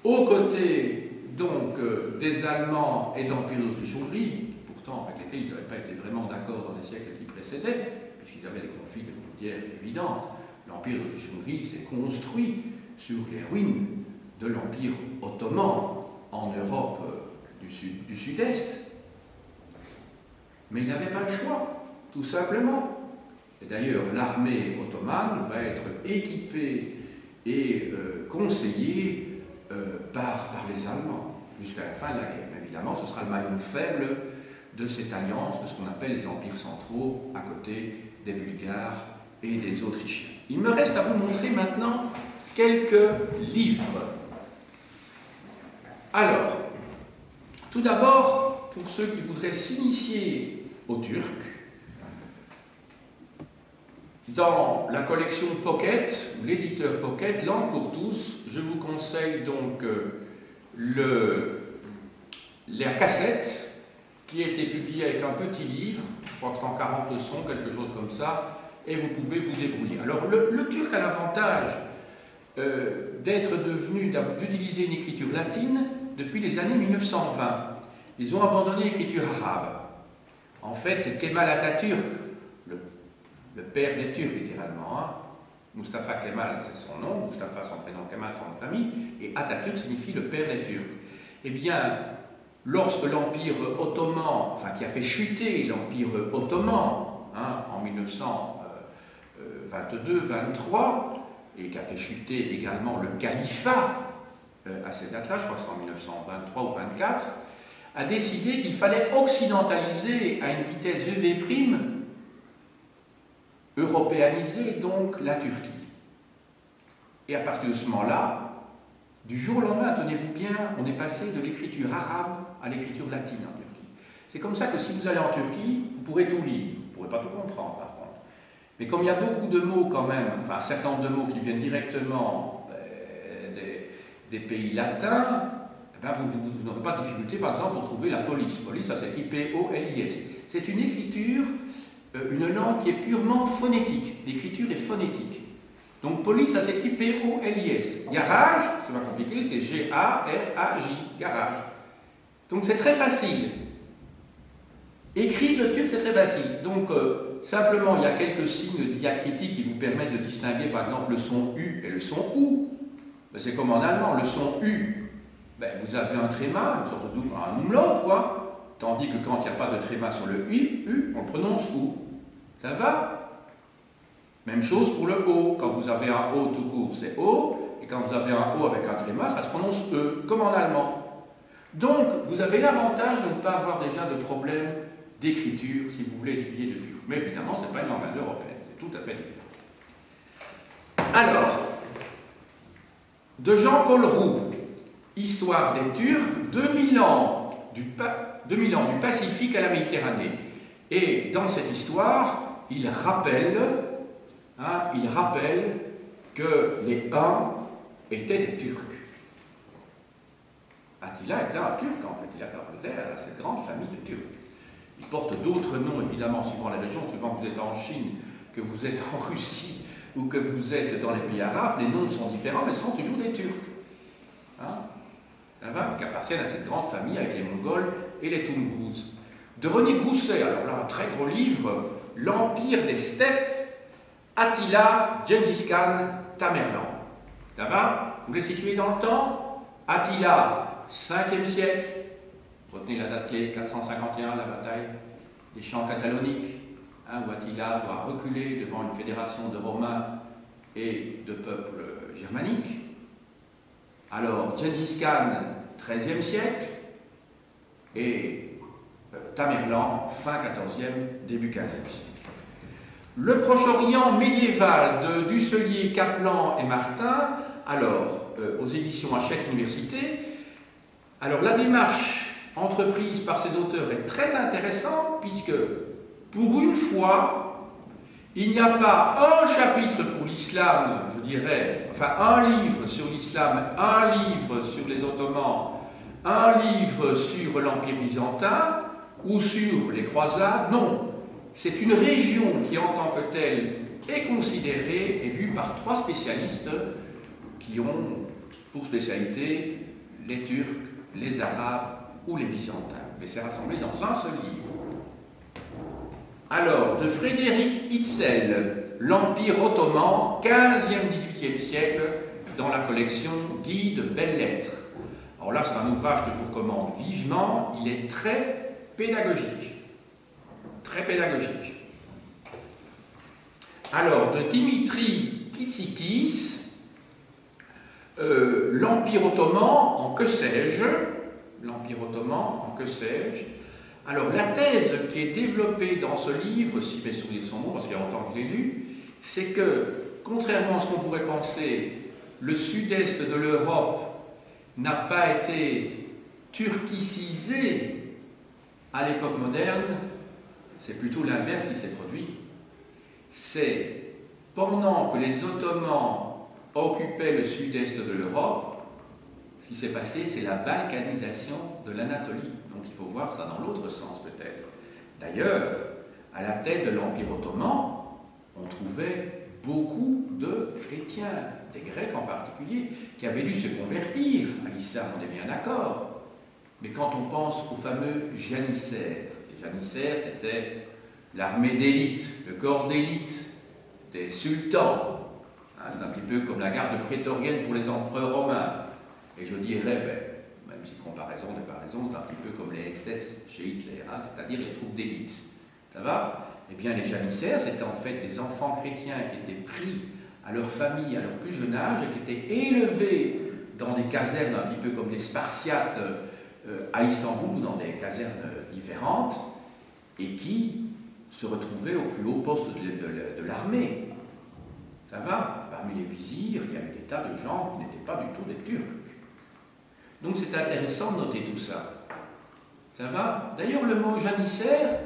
aux côtés donc, des Allemands et de l'Empire d'Autriche-Hongrie, qui pourtant, avec lesquels ils n'avaient pas été vraiment d'accord dans les siècles qui précédaient, puisqu'ils avaient des conflits de frontières évidentes. L'Empire d'Autriche-Hongrie s'est construit sur les ruines de l'Empire ottoman en Europe du Sud-Est. Mais il n'avait pas le choix, tout simplement. Et d'ailleurs, l'armée ottomane va être équipée et conseillée par les Allemands jusqu'à la fin de la guerre. Mais évidemment, ce sera le maillon faible de cette alliance, de ce qu'on appelle les empires centraux, à côté des Bulgares et des Autrichiens. Il me reste à vous montrer maintenant quelques livres. Alors, tout d'abord, pour ceux qui voudraient s'initier au turc, dans la collection Pocket, l'éditeur Pocket, Langue pour tous, je vous conseille donc la cassette qui a été publiée avec un petit livre, je crois que c'est en 40 leçons, quelque chose comme ça, et vous pouvez vous débrouiller. Alors, le turc a l'avantage d'utiliser une écriture latine depuis les années 1920. Ils ont abandonné l'écriture arabe. En fait, c'est Kemal Atatürk, le père des Turcs, littéralement. Hein. Mustafa Kemal, c'est son nom, Mustafa, son prénom, Kemal, son nom de famille, et Atatürk signifie le père des Turcs. Eh bien, lorsque l'Empire ottoman, enfin, qui a fait chuter l'Empire ottoman hein, en 1922-23, et qui a fait chuter également le califat à cette date-là, je crois que c'est en 1923 ou 24, a décidé qu'il fallait occidentaliser à une vitesse VV', européaniser donc la Turquie. Et à partir de ce moment-là, du jour au lendemain, tenez-vous bien, on est passé de l'écriture arabe à l'écriture latine en Turquie. C'est comme ça que si vous allez en Turquie, vous pourrez tout lire, vous ne pourrez pas tout comprendre par contre. Mais comme il y a beaucoup de mots quand même, enfin un certain nombre de mots qui viennent directement des pays latins, eh bien, vous n'aurez pas de difficulté par exemple pour trouver la police. Police, ça s'écrit P-O-L-I-S. C'est une écriture, une langue qui est purement phonétique. L'écriture est phonétique. Donc police, ça s'écrit P-O-L-I-S. Garage, c'est pas compliqué, c'est G-A-R-A-J, garage. Donc c'est très facile. Écrire le turc, c'est très facile. Donc simplement, il y a quelques signes diacritiques qui vous permettent de distinguer par exemple le son U et le son OU. Ben, c'est comme en allemand, le son U, ben, vous avez un tréma, une sorte un umlaut, quoi. Tandis que quand il n'y a pas de tréma sur le U, on le prononce OU. Ça va? Même chose pour le O. Quand vous avez un O tout court, c'est O. Et quand vous avez un O avec un tréma, ça se prononce E, comme en allemand. Donc, vous avez l'avantage de ne pas avoir déjà de problème d'écriture si vous voulez étudier le turc. Mais évidemment, ce n'est pas une langue indo-européenne. C'est tout à fait différent. Alors, de Jean-Paul Roux, Histoire des Turcs, 2000 ans du Pacifique à la Méditerranée. Et dans cette histoire, il rappelle que les Huns étaient des Turcs. Attila était un Turc, en fait. Il appartenait à cette grande famille de Turcs. Il porte d'autres noms, évidemment, suivant les régions. Suivant que vous êtes en Chine, que vous êtes en Russie ou que vous êtes dans les pays arabes, les noms sont différents, mais ce sont toujours des Turcs. Hein? Qui appartiennent à cette grande famille avec les Mongols et les Toungouzes. De René Grousset, alors là, un très gros livre, L'Empire des Steppes, Attila, Gengis Khan, Tamerlan. Ça va? Vous les situez dans le temps? Attila, 5e siècle. Retenez la date clé, 451, la bataille des champs cataloniques, hein, où Attila doit reculer devant une fédération de Romains et de peuples germaniques. Alors, Gengis Khan, 13e siècle, et Tamerlan, fin 14e, début 15e siècle. Le Proche-Orient médiéval de Dusselier, Kaplan et Martin, alors, aux éditions Hachette Université. Alors, la démarche entreprise par ces auteurs est très intéressante puisque, pour une fois, il n'y a pas un chapitre pour l'islam, je dirais, enfin un livre sur l'islam, un livre sur les Ottomans, un livre sur l'Empire byzantin ou sur les croisades. Non, c'est une région qui en tant que telle est considérée et vue par 3 spécialistes qui ont pour spécialité les Turcs, les Arabes ou les Byzantins. Mais c'est rassemblé dans un seul livre. Alors, de Frédéric Hitzel, l'Empire ottoman, 15e-18e siècle, dans la collection Guy de Belles Lettres. Alors là, c'est un ouvrage que je vous recommande vivement. Il est très pédagogique. Très pédagogique. Alors, de Dimitri Kitsikis, l'Empire ottoman en que sais-je. L'Empire ottoman en que sais-je. Alors, la thèse qui est développée dans ce livre, si mes souvenirs sont bons, parce qu'il y a longtemps que je l'ai lu, c'est que, contrairement à ce qu'on pourrait penser, le sud-est de l'Europe n'a pas été turquicisé à l'époque moderne, c'est plutôt l'inverse qui s'est produit. C'est pendant que les Ottomans occupaient le sud-est de l'Europe, ce qui s'est passé, c'est la balkanisation de l'Anatolie. Donc il faut voir ça dans l'autre sens peut-être. D'ailleurs, à la tête de l'Empire ottoman, on trouvait beaucoup de chrétiens, des Grecs en particulier, qui avaient dû se convertir à l'islam, on est bien d'accord. Mais quand on pense aux fameux janissaires, les janissaires c'était l'armée d'élite, le corps d'élite des sultans, c'est un petit peu comme la garde prétorienne pour les empereurs romains. Et je dirais, même si comparaison n'est pas raison, c'est un petit peu comme les SS chez Hitler, c'est-à-dire les troupes d'élite. Ça va? Eh bien, les janissaires, c'était en fait des enfants chrétiens qui étaient pris à leur famille, à leur plus jeune âge, et qui étaient élevés dans des casernes un petit peu comme les Spartiates à Istanbul ou dans des casernes différentes, et qui se retrouvaient au plus haut poste de l'armée. Ça va? Parmi les vizirs, il y avait des tas de gens qui n'étaient pas du tout des Turcs. Donc c'est intéressant de noter tout ça. Ça va? D'ailleurs, le mot janissaire,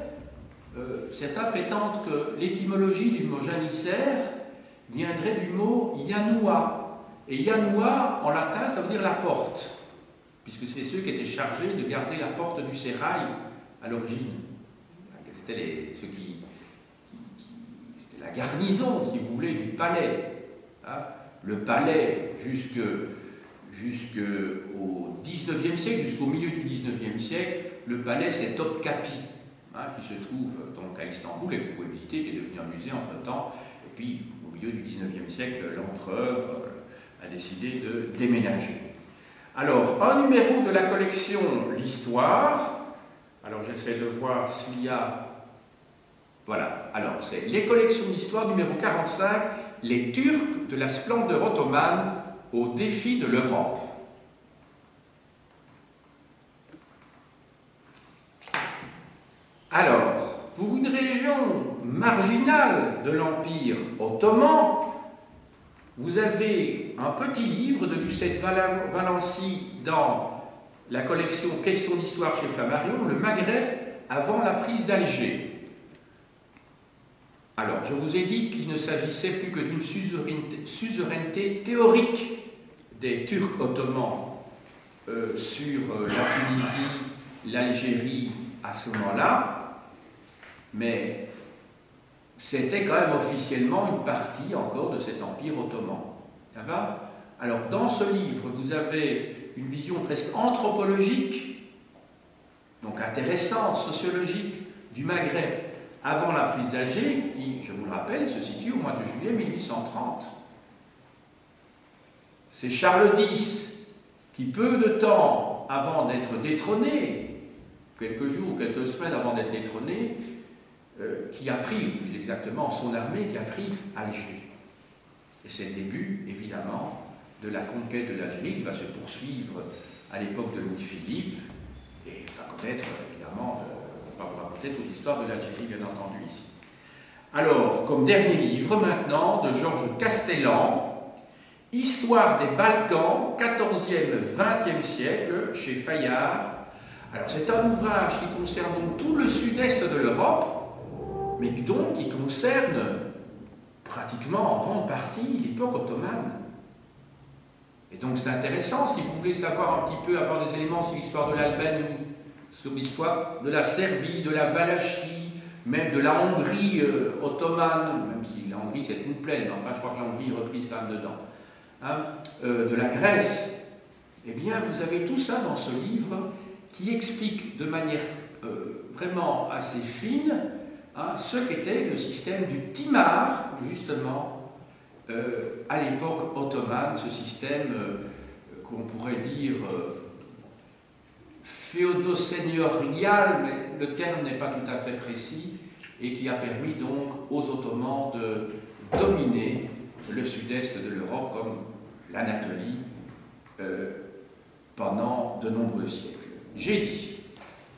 certains prétendent que l'étymologie du mot janissaire viendrait du mot Janua. Et Janua, en latin, ça veut dire la porte, puisque c'est ceux qui étaient chargés de garder la porte du sérail à l'origine. C'était ceux qui c'était la garnison, si vous voulez, du palais. Hein? Le palais, jusqu'au XIXe siècle, jusqu'au milieu du XIXe siècle, le palais c'est Topkapi, qui se trouve donc à Istanbul, et vous pouvez visiter, qui est devenu un musée entre-temps. Et puis, au milieu du XIXe siècle, l'empereur a décidé de déménager. Alors, un numéro de la collection L'Histoire. Alors, j'essaie de voir s'il y a... Voilà, alors c'est les collections d'histoire numéro 45, les Turcs de la splendeur ottomane au défi de l'Europe. Alors, pour une région marginale de l'Empire ottoman, vous avez un petit livre de Lucette Valency dans la collection Questions d'histoire chez Flammarion, le Maghreb avant la prise d'Alger. Alors, je vous ai dit qu'il ne s'agissait plus que d'une suzeraineté théorique des Turcs ottomans sur la Tunisie, l'Algérie à ce moment-là, mais c'était quand même officiellement une partie encore de cet empire ottoman. Ça va? Alors, dans ce livre, vous avez une vision presque anthropologique, donc intéressante, sociologique, du Maghreb avant la prise d'Alger, qui, je vous le rappelle, se situe au mois de juillet 1830. C'est Charles X qui, peu de temps avant d'être détrôné, quelques jours ou quelques semaines avant d'être détrôné, qui a pris, plus exactement, son armée qui a pris Alger. Et c'est le début, évidemment, de la conquête de l'Algérie qui va se poursuivre à l'époque de Louis-Philippe, et va connaître, évidemment, on va vous raconter toute l'histoire de l'Algérie, bien entendu, ici. Alors, comme dernier livre, maintenant, de Georges Castellan, Histoire des Balkans, 14e, 20e siècle, chez Fayard. Alors c'est un ouvrage qui concerne donc tout le sud-est de l'Europe, mais donc qui concerne pratiquement en grande partie l'époque ottomane. Et donc c'est intéressant, si vous voulez savoir un petit peu, avoir des éléments sur l'histoire de l'Albanie, sur l'histoire de la Serbie, de la Valachie, même de la Hongrie ottomane, même si la Hongrie c'est une plaine, enfin je crois que la Hongrie est reprise quand même dedans, hein, de la Grèce, eh bien vous avez tout ça dans ce livre qui explique de manière vraiment assez fine, hein, ce qu'était le système du timar, justement, à l'époque ottomane, ce système qu'on pourrait dire féodo-seigneurial, mais le terme n'est pas tout à fait précis, et qui a permis donc aux Ottomans de dominer le sud-est de l'Europe comme l'Anatolie pendant de nombreux siècles. J'ai dit